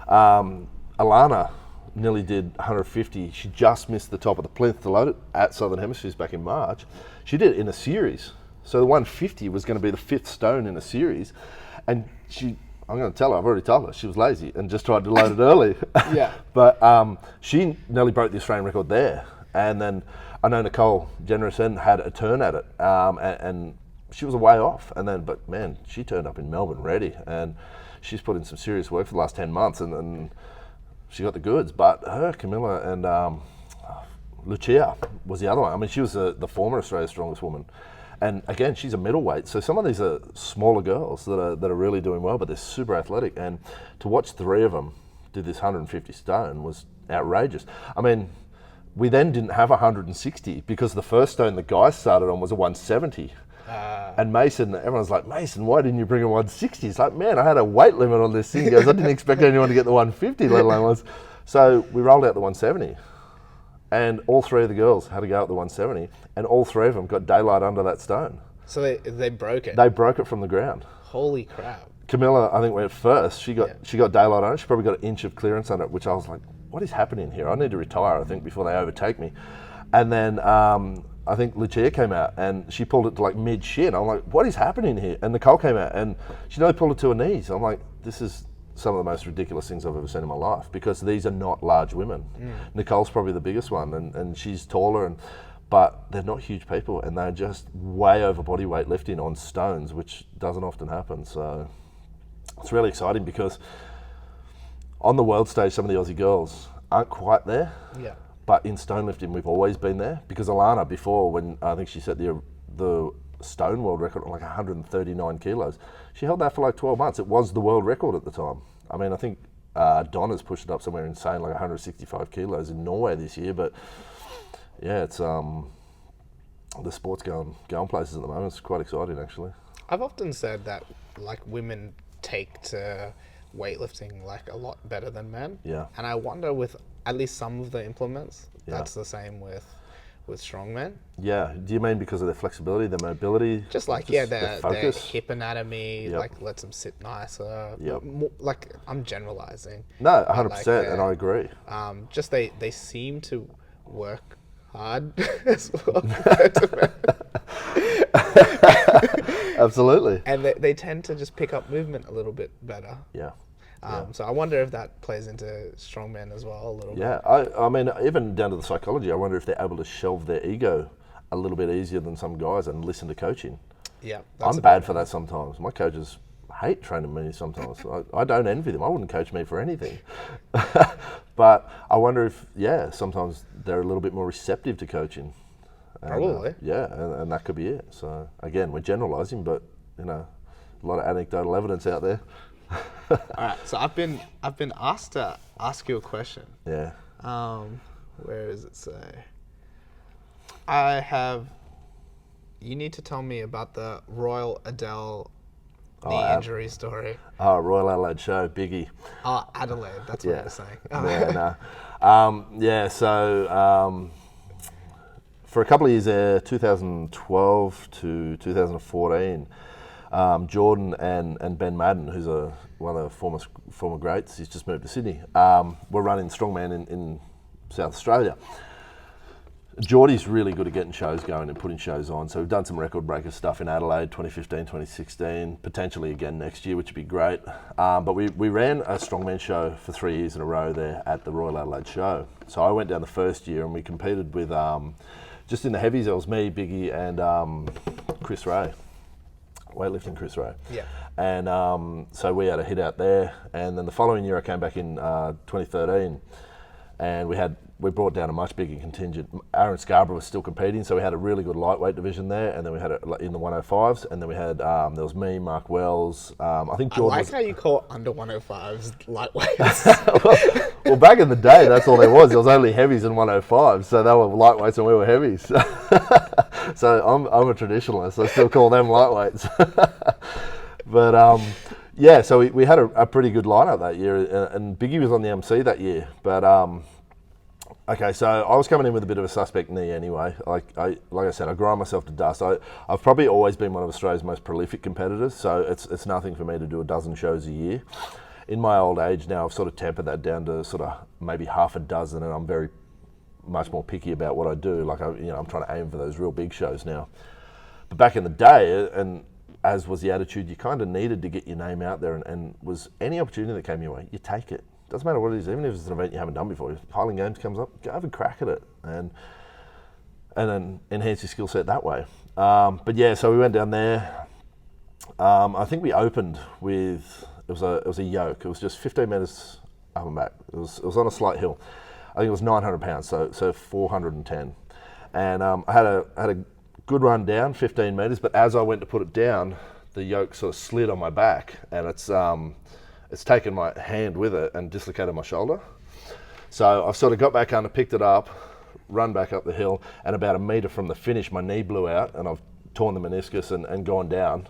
Alana nearly did 150. She just missed the top of the plinth to load it at Southern Hemispheres back in March. She did it in a series. So the 150 was going to be the 5th stone in a series. And I'm going to tell her, I've already told her, she was lazy and just tried to load it early. Yeah. But she nearly broke the Australian record there. And then I know Nicole Generosen had a turn at it, and she was a way off. But man, she turned up in Melbourne ready, and she's put in some serious work for the last 10 months, and she got the goods. But her, Camilla, and Lucia was the other one. I mean, she was the former Australia's Strongest Woman. And again, she's a middleweight. So some of these are smaller girls that are really doing well, but they're super athletic. And to watch 3 of them do this 150 stone was outrageous. I mean, we then didn't have 160 because the first stone the guys started on was a 170. And Mason, everyone's like, Mason, why didn't you bring a 160? He's like, man, I had a weight limit on this thing. He goes, I didn't expect anyone to get the 150, let alone once. So we rolled out the 170. And all 3 of the girls had to go at the 170. And all 3 of them got daylight under that stone. So they broke it? They broke it from the ground. Holy crap. Camilla, I think went first. She got daylight on it. She probably got an inch of clearance on it, which I was like, what is happening here? I need to retire, I think, before they overtake me. And then I think Lucia came out and she pulled it to like mid-shin. I'm like, what is happening here? And Nicole came out and she nearly pulled it to her knees. I'm like, this is some of the most ridiculous things I've ever seen in my life because these are not large women. Nicole's probably the biggest one and she's taller, but they're not huge people and they're just way over body weight lifting on stones, which doesn't often happen. So it's really exciting because on the world stage, some of the Aussie girls aren't quite there. Yeah. But in stone lifting, we've always been there because Alana, before, when I think she set the stone world record on like 139 kilos, she held that for like 12 months. It was the world record at the time. I mean, I think Donna's pushed it up somewhere insane, like 165 kilos in Norway this year. But yeah, it's the sport's going places at the moment. It's quite exciting, actually. I've often said that like women take to weightlifting like a lot better than men. Yeah. And I wonder with at least some of the implements, Yeah. that's the same with strongmen. Yeah. Do you mean because of their flexibility, their mobility? Just like, their their focus? hip anatomy, Yep. like lets them sit nicer. Yep. More, like, I'm generalizing. No, but, 100%, and I agree. Just they seem to work hard as well compared to men. Absolutely. And they tend to just pick up movement a little bit better. Yeah. So I wonder if that plays into strongmen as well a little bit. Yeah, I mean, even down to the psychology, I wonder if they're able to shelve their ego a little bit easier than some guys and listen to coaching. Yeah, I'm bad for that sometimes. My coaches hate training me sometimes. I don't envy them. I wouldn't coach me for anything. But I wonder if, sometimes they're a little bit more receptive to coaching. And, Probably. and that could be it. So, again, we're generalising, but, a lot of anecdotal evidence out there. All right, so I've been asked to ask you a question. Yeah. Where does it say? You need to tell me about the Royal Adele knee injury story. Oh, Royal Adelaide show, biggie. Oh, Adelaide, that's what you're saying. So for a couple of years there, 2012 to 2014, Jordan and Ben Madden, who's one of the former greats, he's just moved to Sydney, we're running Strongman in South Australia. Geordie's really good at getting shows going and putting shows on, so we've done some record breaker stuff in Adelaide 2015, 2016, potentially again next year, which would be great. But we ran a Strongman show for 3 years in a row there at the Royal Adelaide show. So I went down the first year and we competed with, just in the heavies, it was me, Biggie and Chris Ray. Weightlifting Chris Ray. Yeah. And so we had a hit out there, and then the following year I came back in 2013, and we brought down a much bigger contingent. Aaron Scarborough was still competing, so we had a really good lightweight division there, and then we had it in the 105s, and then we had there was me, Mark Wells. I think Jordan. I like how you call under 105s lightweights. well, back in the day, that's all there was. There was only heavies and 105s, so they were lightweights and we were heavies. So I'm a traditionalist. I still call them lightweights. But so we had a pretty good lineup that year, and Biggie was on the MC that year. But okay, so I was coming in with a bit of a suspect knee anyway. Like I said, I grind myself to dust. I've probably always been one of Australia's most prolific competitors, so it's nothing for me to do a dozen shows a year. In my old age now, I've sort of tempered that down to sort of maybe half a dozen, and I'm very much more picky about what I do. Like I'm trying to aim for those real big shows now. But back in the day, and as was the attitude, you kind of needed to get your name out there, and was any opportunity that came your way, you take it. Doesn't matter what it is, even if it's an event you haven't done before. If Highland Games comes up, go have a crack at it, and then enhance your skill set that way. So we went down there. I think we opened with it was a yoke. It was just 15 metres up and back. It was on a slight hill. I think it was 900 pounds, so 410. And I had a good run down, 15 metres. But as I went to put it down, the yoke sort of slid on my back, and it's taken my hand with it and dislocated my shoulder. So I've sort of got back under, picked it up, run back up the hill, and about a metre from the finish, my knee blew out, and I've torn the meniscus and gone down.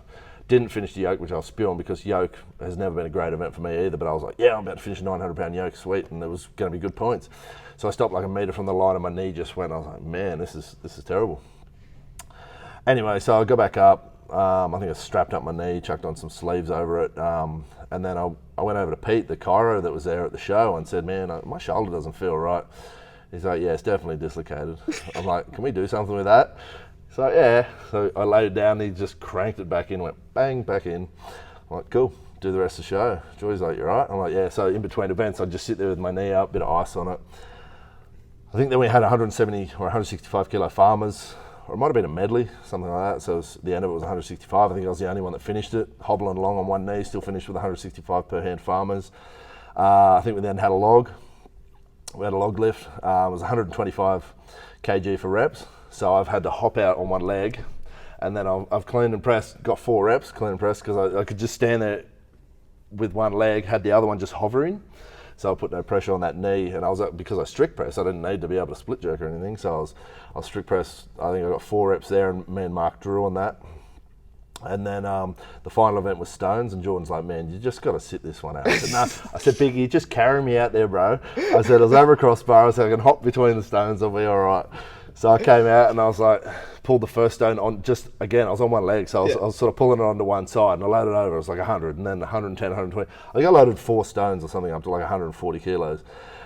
Didn't finish the yoke, which I was spewing, because yoke has never been a great event for me either, but I was like, yeah, I'm about to finish a 900-pound yoke, sweet, and there was going to be good points. So I stopped like a metre from the line, and my knee just went. I was like, man, this is terrible. Anyway, so I got back up. I think I strapped up my knee, chucked on some sleeves over it, and then I went over to Pete, the chiro that was there at the show, and said, man, my shoulder doesn't feel right. He's like, yeah, it's definitely dislocated. I'm like, can we do something with that? So yeah, so I laid it down, and he just cranked it back in, went bang, back in. I'm like, cool, do the rest of the show. Joy's like, you right? I'm like, yeah. So in between events, I'd just sit there with my knee up, bit of ice on it. I think then we had 170 or 165 kilo farmers, or it might have been a medley, something like that. So the end of it was 165. I think I was the only one that finished it, hobbling along on one knee, still finished with 165 per hand farmers. I think we then had a log. We had a log lift. It was 125 kg for reps. So I've had to hop out on one leg, and then I've cleaned and pressed, got 4 reps, clean and pressed, because I could just stand there with one leg, had the other one just hovering. So I put no pressure on that knee, and because I strict press, I didn't need to be able to split jerk or anything. So I was strict press. I think I got 4 reps there, and me and Mark drew on that. And then the final event was stones, and Jordan's like, man, you just got to sit this one out. I said, no. I said, Biggie, just carry me out there, bro. I said, I was over a crossbar, I said, I can hop between the stones, I'll be all right. So I came out and I was like, pulled the first stone on, just, again, I was on one leg, so I was sort of pulling it onto one side, and I loaded over, it was like 100, and then 110, 120. I think I loaded 4 stones or something up to like 140 kilos.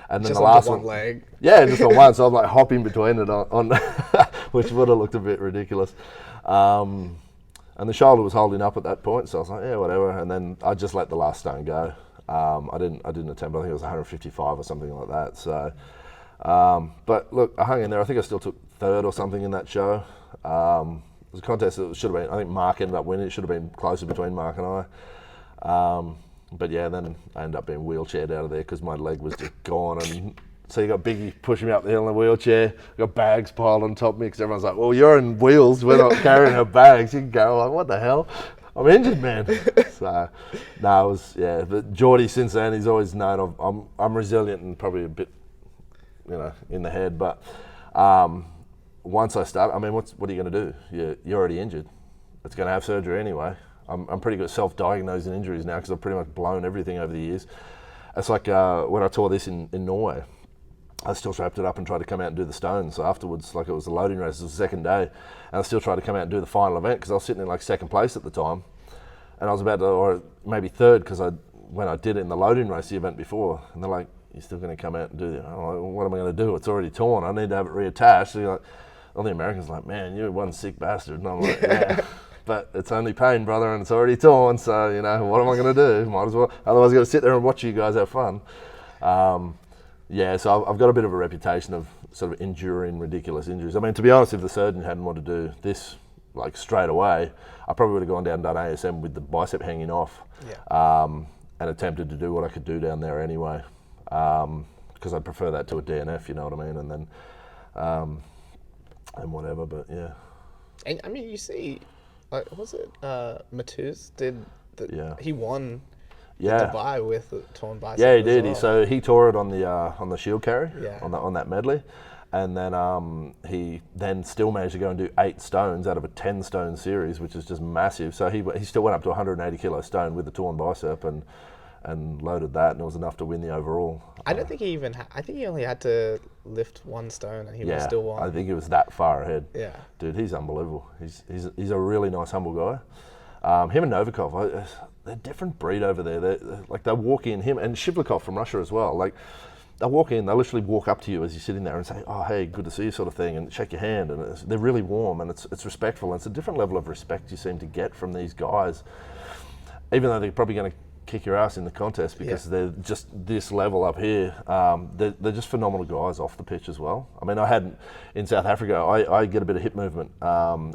And then just the last one leg. Yeah, just on one, so I'm like hopping between it on which would have looked a bit ridiculous. And the shoulder was holding up at that point, so I was like, yeah, whatever. And then I just let the last stone go. I didn't attempt. I think it was 155 or something like that. So, but look, I hung in there. I think I still took 3rd or something in that show. It was a contest that should have been. I think Mark ended up winning. It should have been closer between Mark and I. But yeah, then I ended up being wheelchaired out of there because my leg was just gone. And so you got Biggie pushing me up the hill in a wheelchair. Got bags piled on top of me because everyone's like, well, you're in wheels. We're not carrying her bags. You can go. Like, what the hell? I'm injured, man. So, no, it was, yeah. But Geordie, since then, he's always known I'm resilient and probably a bit, in the head. But once I start, I mean, what are you going to do? You're already injured. It's going to have surgery anyway. I'm pretty good at self-diagnosing injuries now because I've pretty much blown everything over the years. It's like when I tore this in Norway. I still wrapped it up and tried to come out and do the stones. So afterwards, like it was the loading race, it was the second day, and I still tried to come out and do the final event because I was sitting in like 2nd place at the time, and I was about to, or maybe 3rd because when I did it in the loading race, the event before, and they're like, you're still going to come out and do that? I'm like, well, what am I going to do? It's already torn. I need to have it reattached. So you're like, all the Americans are like, man, you're one sick bastard. And I'm like, yeah. But it's only pain, brother, and it's already torn, so, what am I going to do? Might as well. Otherwise, I've got to sit there and watch you guys have fun. Yeah, so I've got a bit of a reputation of sort of enduring ridiculous injuries. I mean, to be honest, if the surgeon hadn't wanted to do this, like, straight away, I probably would have gone down and done ASM with the bicep hanging off, and attempted to do what I could do down there anyway, because I'd prefer that to a DNF, you know what I mean, and then, and whatever, but yeah. And, I mean, you see... Like, was it Matuz he won Dubai with a torn bicep? Yeah, he did. Well. So he tore it on the shield carry, on that medley, and then he then still managed to go and do 8 stones out of a 10 stone series, which is just massive. So he still went up to 180 kilo stone with the torn bicep and loaded that, and it was enough to win the overall. I don't think he even. I think he only had to lift 1 stone, and he would still won. I think he was that far ahead. Yeah, dude, he's unbelievable. He's a really nice, humble guy. Him and Novikov, they're a different breed over there. They walk in, him and Shivlikov from Russia as well. Like, they walk in, they literally walk up to you as you're sitting there and say, oh, hey, good to see you, sort of thing, and shake your hand, and they're really warm, and it's respectful, and it's a different level of respect you seem to get from these guys, even though they're probably going to kick your ass in the contest because they're just this level up here. They're just phenomenal guys off the pitch as well. I mean, in South Africa, I get a bit of hip movement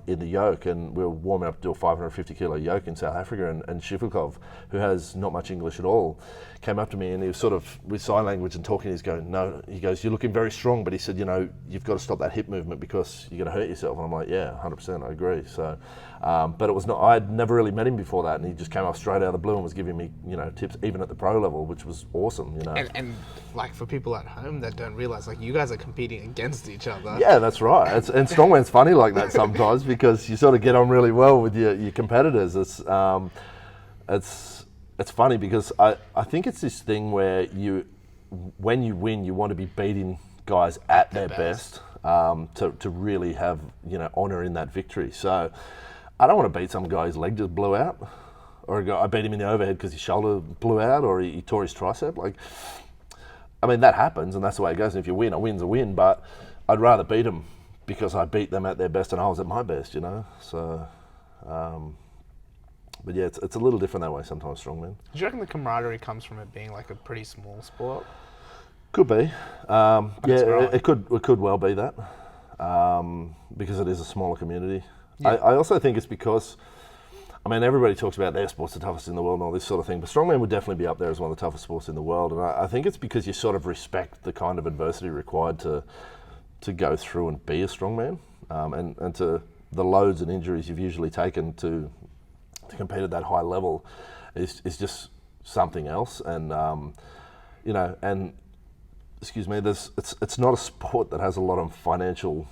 in the yoke, and we were warming up to do a 550 kilo yoke in South Africa, and Shivlikov, who has not much English at all, came up to me, and he was sort of with sign language and talking. He's going, no, he goes, you're looking very strong, but he said, you've got to stop that hip movement because you're going to hurt yourself. And I'm like, yeah, 100%, I agree. So, but it was not. I'd never really met him before that, and he just came up straight out of the blue and was giving me, tips even at the pro level, which was awesome. And like for people at home that don't realize, like, you guys are competing against each other. Yeah, that's right. And strongman's funny like that sometimes because you sort of get on really well with your competitors. It's funny because I think it's this thing where when you win, you want to be beating guys at their best to really have honor in that victory. So I don't want to beat some guy whose leg just blew out, or a guy, I beat him in the overhead because his shoulder blew out, or he tore his tricep. Like, I mean, that happens, and that's the way it goes. And if you win, a win's a win. But I'd rather beat them because I beat them at their best and I was at my best. So. But yeah, it's a little different that way sometimes, strongman. Do you reckon the camaraderie comes from it being like a pretty small sport? Could be. It could well be that, because it is a smaller community. Yeah. I also think it's because, I mean, everybody talks about their sport's the toughest in the world and all this sort of thing, but strongman would definitely be up there as one of the toughest sports in the world. And I think it's because you sort of respect the kind of adversity required to go through and be a strongman, and to the loads and injuries you've usually taken to compete at that high level is just something else. And and excuse me, it's not a sport that has a lot of financial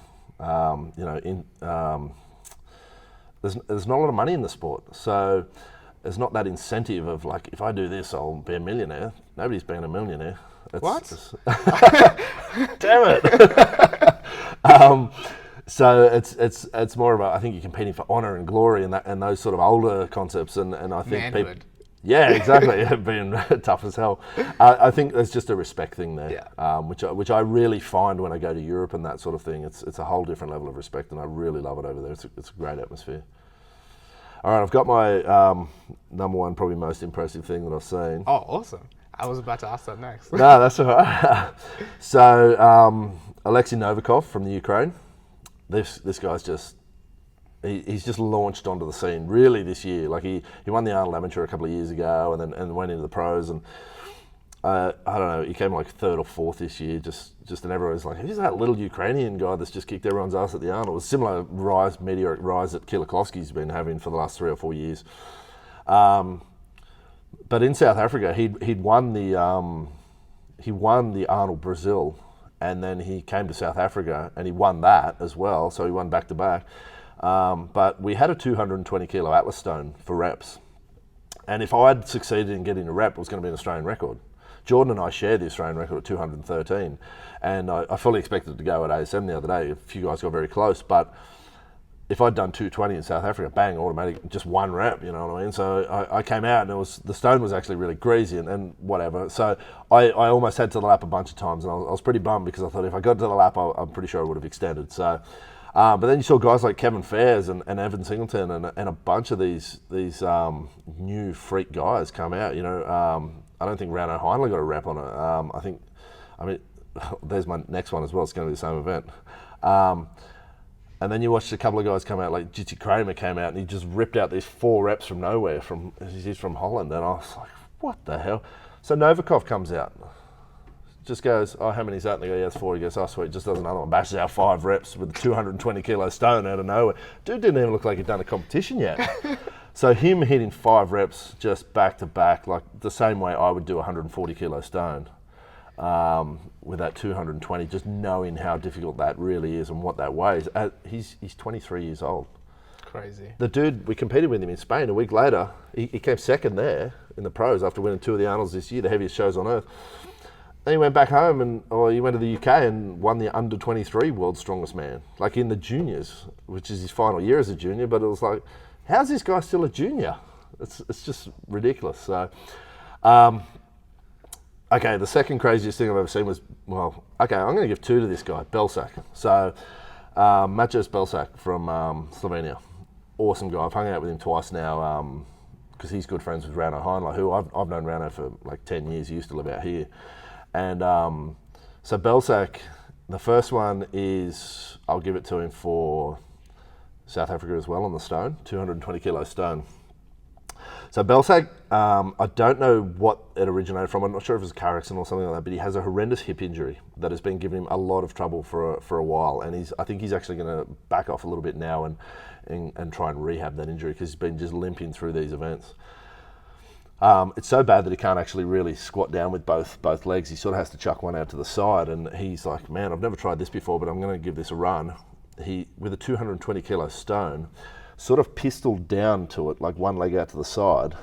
there's not a lot of money in the sport, so there's not that incentive of like, if I do this, I'll be a millionaire. Nobody's being a millionaire. Damn it. So it's more about, I think you're competing for honour and glory and those sort of older concepts, and I think people. Yeah, exactly. Being tough as hell. I think there's just a respect thing there, which I really find when I go to Europe and that sort of thing. It's a whole different level of respect, and I really love it over there. It's a great atmosphere. All right, I've got my number one, probably most impressive thing that I've seen. Oh, awesome. I was about to ask that next. No, that's all right. So, Alexei Novikov from the Ukraine. This guy's just, he's just launched onto the scene really this year. Like he won the Arnold Amateur a couple of years ago and went into the pros, and I don't know, he came like third or fourth this year, just and everyone's like, who's that little Ukrainian guy that's just kicked everyone's ass at the Arnold? It was a similar meteoric rise that Kilikowski's been having for the last 3 or 4 years. But in South Africa, he'd won the Arnold Brazil, and then he came to South Africa and he won that as well. So he won back to back. But we had a 220 kilo Atlas stone for reps, and if I'd succeeded in getting a rep, it was going to be an Australian record. Jordan and I shared the Australian record at 213, and I fully expected to go at ASM the other day. A few guys got very close, but if I'd done 220 in South Africa, bang, automatic, just one rep, you know what I mean? So I came out and the stone was actually really greasy and whatever. So I almost had to the lap a bunch of times, and I was pretty bummed because I thought if I got to the lap, I'm pretty sure I would have extended. So, but then you saw guys like Kevin Fairs and Evan Singleton and a bunch of these new freak guys come out, you know. I don't think Rano Heinle got a rep on it. There's my next one as well. It's going to be the same event. And then you watched a couple of guys come out, like Jitsi Kramer came out and he just ripped out these 4 reps from nowhere. He's from Holland, and I was like, what the hell? So Novikov comes out, just goes, oh, how many is that? And they go, yeah, it's 4. He goes, oh, sweet, just does another one. Bashes out 5 reps with a 220 kilo stone out of nowhere. Dude didn't even look like he'd done a competition yet. So him hitting 5 reps just back to back, like the same way I would do a 140 kilo stone. With that 220, just knowing how difficult that really is and what that weighs. He's 23 years old. Crazy. The dude, we competed with him in Spain a week later. He came second there in the pros after winning 2 of the Arnolds this year, the heaviest shows on earth. Then he went back home he went to the UK and won the under 23 world's strongest man, like in the juniors, which is his final year as a junior. But it was like, how's this guy still a junior? It's just ridiculous. So. Okay, the second craziest thing I've ever seen was, I'm going to give 2 to this guy, Belsak. So, Maciej Belsak from Slovenia. Awesome guy. I've hung out with him twice now because he's good friends with Rano Heinle, who I've known Rano for like 10 years. He used to live out here. And so Belsak, the first one is, I'll give it to him for South Africa as well on the stone, 220 kilo stone. So Belsak, I don't know what it originated from. I'm not sure if it was a car accident or something like that, but he has a horrendous hip injury that has been giving him a lot of trouble for a while. And I think he's actually going to back off a little bit now and try and rehab that injury because he's been just limping through these events. It's so bad that he can't actually really squat down with both legs. He sort of has to chuck one out to the side, and he's like, man, I've never tried this before, but I'm going to give this a run. With a 220 kilo stone, sort of pistoled down to it, like one leg out to the side,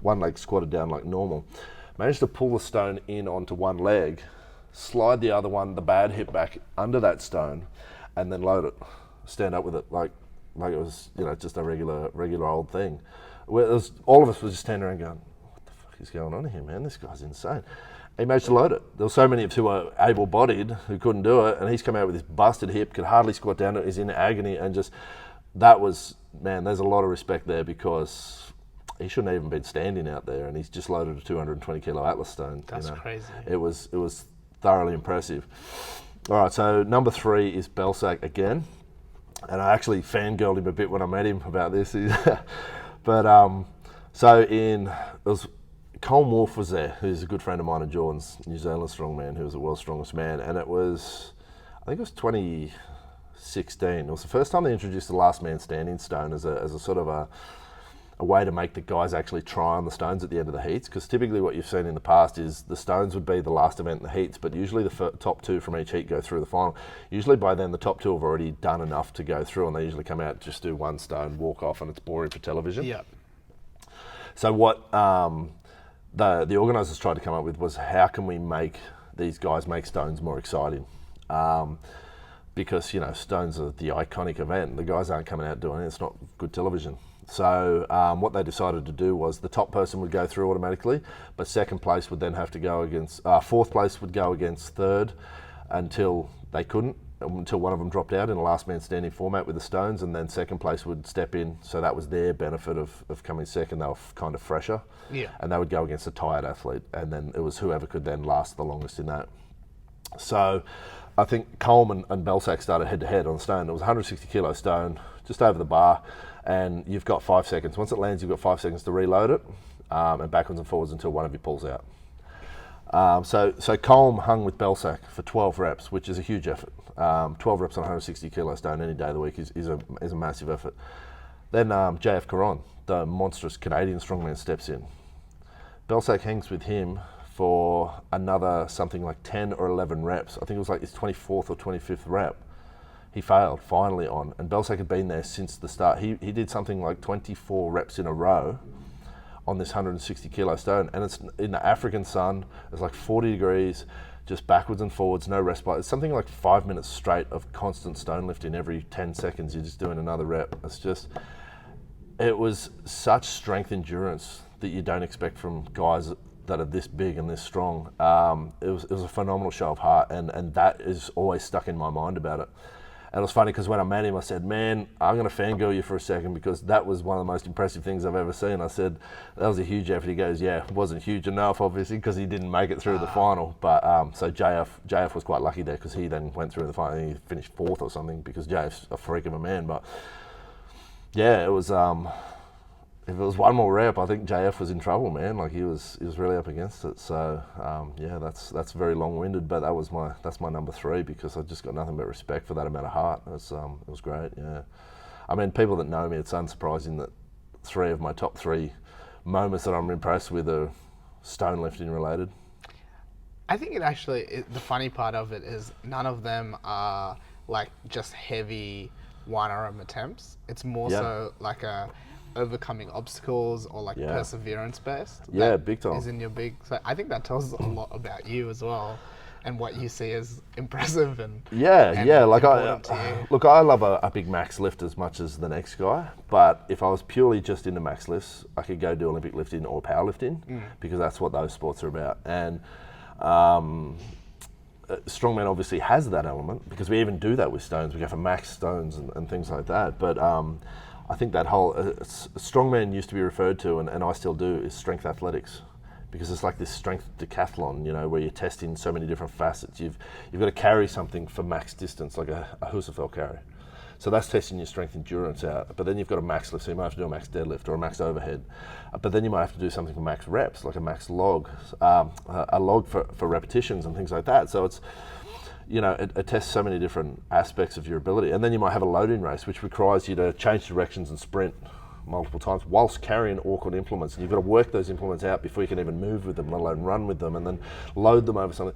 one leg squatted down like normal, managed to pull the stone in onto one leg, slide the other one, the bad hip back under that stone, and then load it, stand up with it like it was, you know, just a regular old thing. All of us were just standing around going, what the fuck is going on here, man? This guy's insane. He managed to load it. There were so many of us who were able-bodied who couldn't do it, and he's come out with his busted hip, could hardly squat down, is in agony, and just... That was, man, there's a lot of respect there because he shouldn't have even been standing out there, and he's just loaded a 220 kilo Atlas stone. That's crazy. It was thoroughly impressive. All right, so number 3 is Belsak again, and I actually fangirled him a bit when I met him about this. But Colm Wolfe was there, who's a good friend of mine and Jordan's, New Zealand strongman, who was the world's strongest man, and I think it was 2016. It was the first time they introduced the last man standing stone as a sort of a way to make the guys actually try on the stones at the end of the heats, because typically what you've seen in the past is the stones would be the last event in the heats, but usually the top 2 from each heat go through the final. Usually by then the top 2 have already done enough to go through, and they usually come out, just do one stone, walk off, and it's boring for television. Yeah. So what the organisers tried to come up with was, how can we make these guys make stones more exciting? Because, you know, stones are the iconic event. The guys aren't coming out doing it. It's not good television. So what they decided to do was the top person would go through automatically, but second place would then have to go against, fourth place would go against third until they couldn't, until one of them dropped out in a last man standing format with the stones, and then second place would step in. So that was their benefit of coming second. They were kind of fresher. Yeah. And they would go against a tired athlete, and then it was whoever could then last the longest in that. So I think Coleman and Belsack started head to head on the stone. It was a 160 kilo stone, just over the bar, and you've got 5 seconds. Once it lands, you've got 5 seconds to reload it, and backwards and forwards until one of you pulls out. So Colm hung with Belsack for 12 reps, which is a huge effort. 12 reps on a 160 kilo stone any day of the week is a massive effort. Then JF Caron, the monstrous Canadian strongman, steps in. Belsack hangs with him for another something like 10 or 11 reps. I think it was like his 24th or 25th rep. He failed finally on, and Belsack had been there since the start. He did something like 24 reps in a row on this 160 kilo stone, and it's in the African sun. It's like 40 degrees, just backwards and forwards, no respite. It's something like 5 minutes straight of constant stone lifting. Every 10 seconds you're just doing another rep. It was such strength endurance that you don't expect from guys that are this big and this strong. It was a phenomenal show of heart, and that is always stuck in my mind about it. And it was funny because when I met him, I said, man, I'm going to fangirl you for a second, because that was one of the most impressive things I've ever seen. I said, that was a huge effort. He goes, yeah, it wasn't huge enough, obviously, because he didn't make it through the final. But so JF was quite lucky there, because he then went through the final and he finished 4th or something, because JF's a freak of a man. But yeah, it was, if it was one more rep, I think JF was in trouble, man. Like he was really up against it. So yeah, that's very long-winded, but that's my number 3, because I just got nothing but respect for that amount of heart. It was great. Yeah, I mean, people that know me, it's unsurprising that 3 of my top 3 moments that I'm impressed with are stone lifting related. I think the funny part of it is none of them are like just heavy one-arm attempts. It's more so like a overcoming obstacles or like perseverance based. Yeah, big time. Is in your big. So I think that tells a lot about you as well, and what you see as impressive and like I love a big max lift as much as the next guy, but if I was purely just into max lifts, I could go do Olympic lifting or powerlifting, because that's what those sports are about. And strongman obviously has that element, because we even do that with stones. We go for max stones and things like that. But I think that whole strongman used to be referred to, and I still do, is strength athletics, because it's like this strength decathlon, you know, where you're testing so many different facets. You've got to carry something for max distance, like a Husafel carry. So that's testing your strength endurance out. But then you've got a max lift, so you might have to do a max deadlift or a max overhead. But then you might have to do something for max reps, like a max log, a log for repetitions and things like that. So it's, you know, it tests so many different aspects of your ability. And then you might have a load-in race, which requires you to change directions and sprint multiple times whilst carrying awkward implements. And you've got to work those implements out before you can even move with them, let alone run with them, and then load them over something.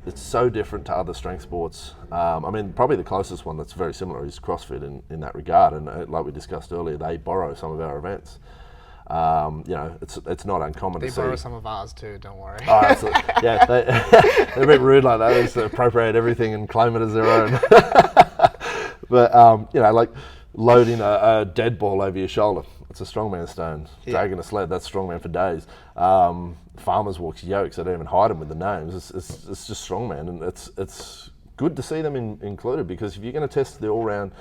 It's so different to other strength sports. I mean, probably the closest one that's very similar is CrossFit in that regard. And like we discussed earlier, they borrow some of our events. You know, it's not uncommon to see. They borrow some of ours too, don't worry. Oh, absolutely. Yeah, they're a bit rude like that. They just appropriate everything and claim it as their own. But, you know, like loading a dead ball over your shoulder, it's a strongman stone. Dragging a sled, that's strongman for days. Farmers walks yokes, they don't even hide them with the names. It's just strongman, and it's good to see them included, because if you're going to test the all-round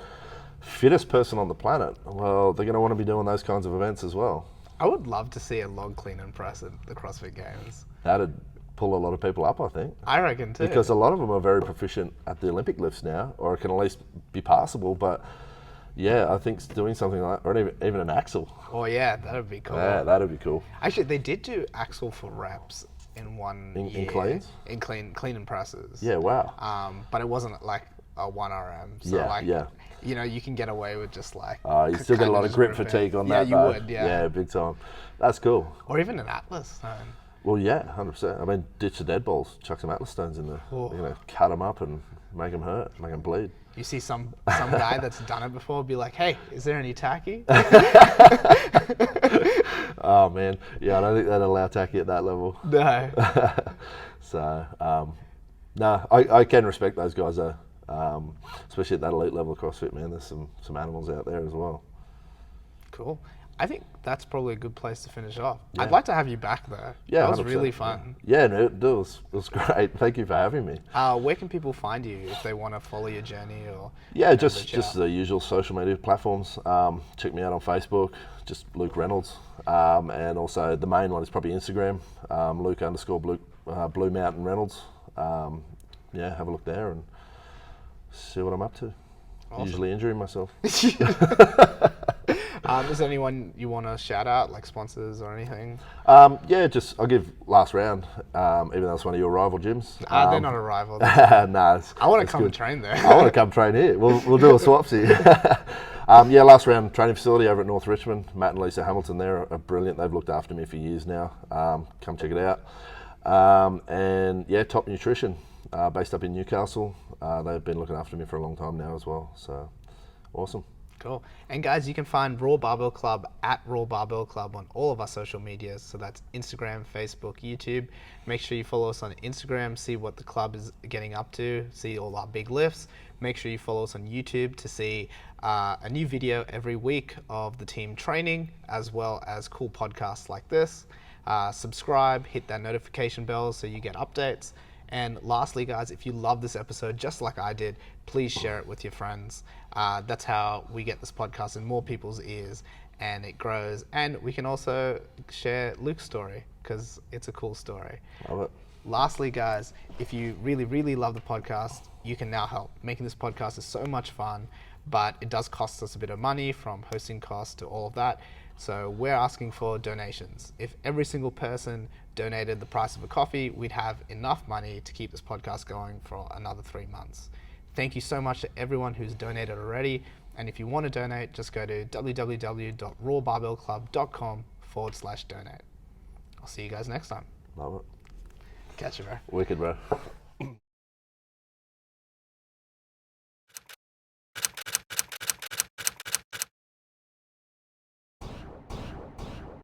fittest person on the planet, well, they're going to want to be doing those kinds of events as well. I would love to see a log clean and press at the CrossFit Games. That'd pull a lot of people up, I think. I reckon too. Because a lot of them are very proficient at the Olympic lifts now, or it can at least be passable. But yeah, I think doing something like that, or even an axle. Oh yeah, that'd be cool. Yeah, that'd be cool. Actually, they did do axle for reps in one year. In cleans? In clean and presses. Yeah, wow. But it wasn't like a 1RM. So you know, you can get away with just like. You still get a lot of grip fatigue on that. Yeah, you would. Yeah. Yeah, big time. That's cool. Or even an Atlas. Well, yeah, 100%. I mean, ditch the dead balls, chuck some Atlas stones in there. Oh. You're gonna cut them up and make them hurt, make them bleed. You see some guy that's done it before be like, hey, is there any tacky? Oh man, yeah, I don't think they'd allow tacky at that level. No. So, no, I can respect those guys though, especially at that elite level of CrossFit, man. There's some animals out there as well. Cool. I think that's probably a good place to finish off. Yeah. I'd like to have you back there. Yeah, that was 100%. really fun. Yeah, no, it was great. Thank you for having me. Where can people find you if they want to follow your journey or? Yeah, just the usual social media platforms. Check me out on Facebook, just Luke Reynolds, and also the main one is probably Instagram, Luke_Blue Mountain Reynolds. Yeah, have a look there and see what I'm up to. Awesome. Usually injuring myself. Is there anyone you want to shout out, like sponsors or anything? Yeah, I'll give Last Round, even though it's one of your rival gyms. They're not a rival. Nah, I want to come and train there. I want to come train here. We'll do a swapsy. Yeah, Last Round training facility over at North Richmond. Matt and Lisa Hamilton there are brilliant. They've looked after me for years now. Come check it out. And yeah, Top Nutrition, based up in Newcastle. They've been looking after me for a long time now as well. So awesome. Cool. And guys, you can find RAW Barbell Club at RAW Barbell Club on all of our social medias. So that's Instagram, Facebook, YouTube. Make sure you follow us on Instagram, see what the club is getting up to, see all our big lifts. Make sure you follow us on YouTube to see a new video every week of the team training, as well as cool podcasts like this. Subscribe, hit that notification bell so you get updates. And lastly, guys, if you love this episode just like I did, please share it with your friends. That's how we get this podcast in more people's ears and it grows. And we can also share Luke's story because it's a cool story. Love it. Lastly, guys, if you really, really love the podcast, you can now help. Making this podcast is so much fun, but it does cost us a bit of money, from hosting costs to all of that. So we're asking for donations. If every single person donated the price of a coffee, we'd have enough money to keep this podcast going for another 3 months. Thank you so much to everyone who's donated already. And if you want to donate, just go to www.rawbarbellclub.com/donate. I'll see you guys next time. Love it. Catch you, bro. Wicked, bro.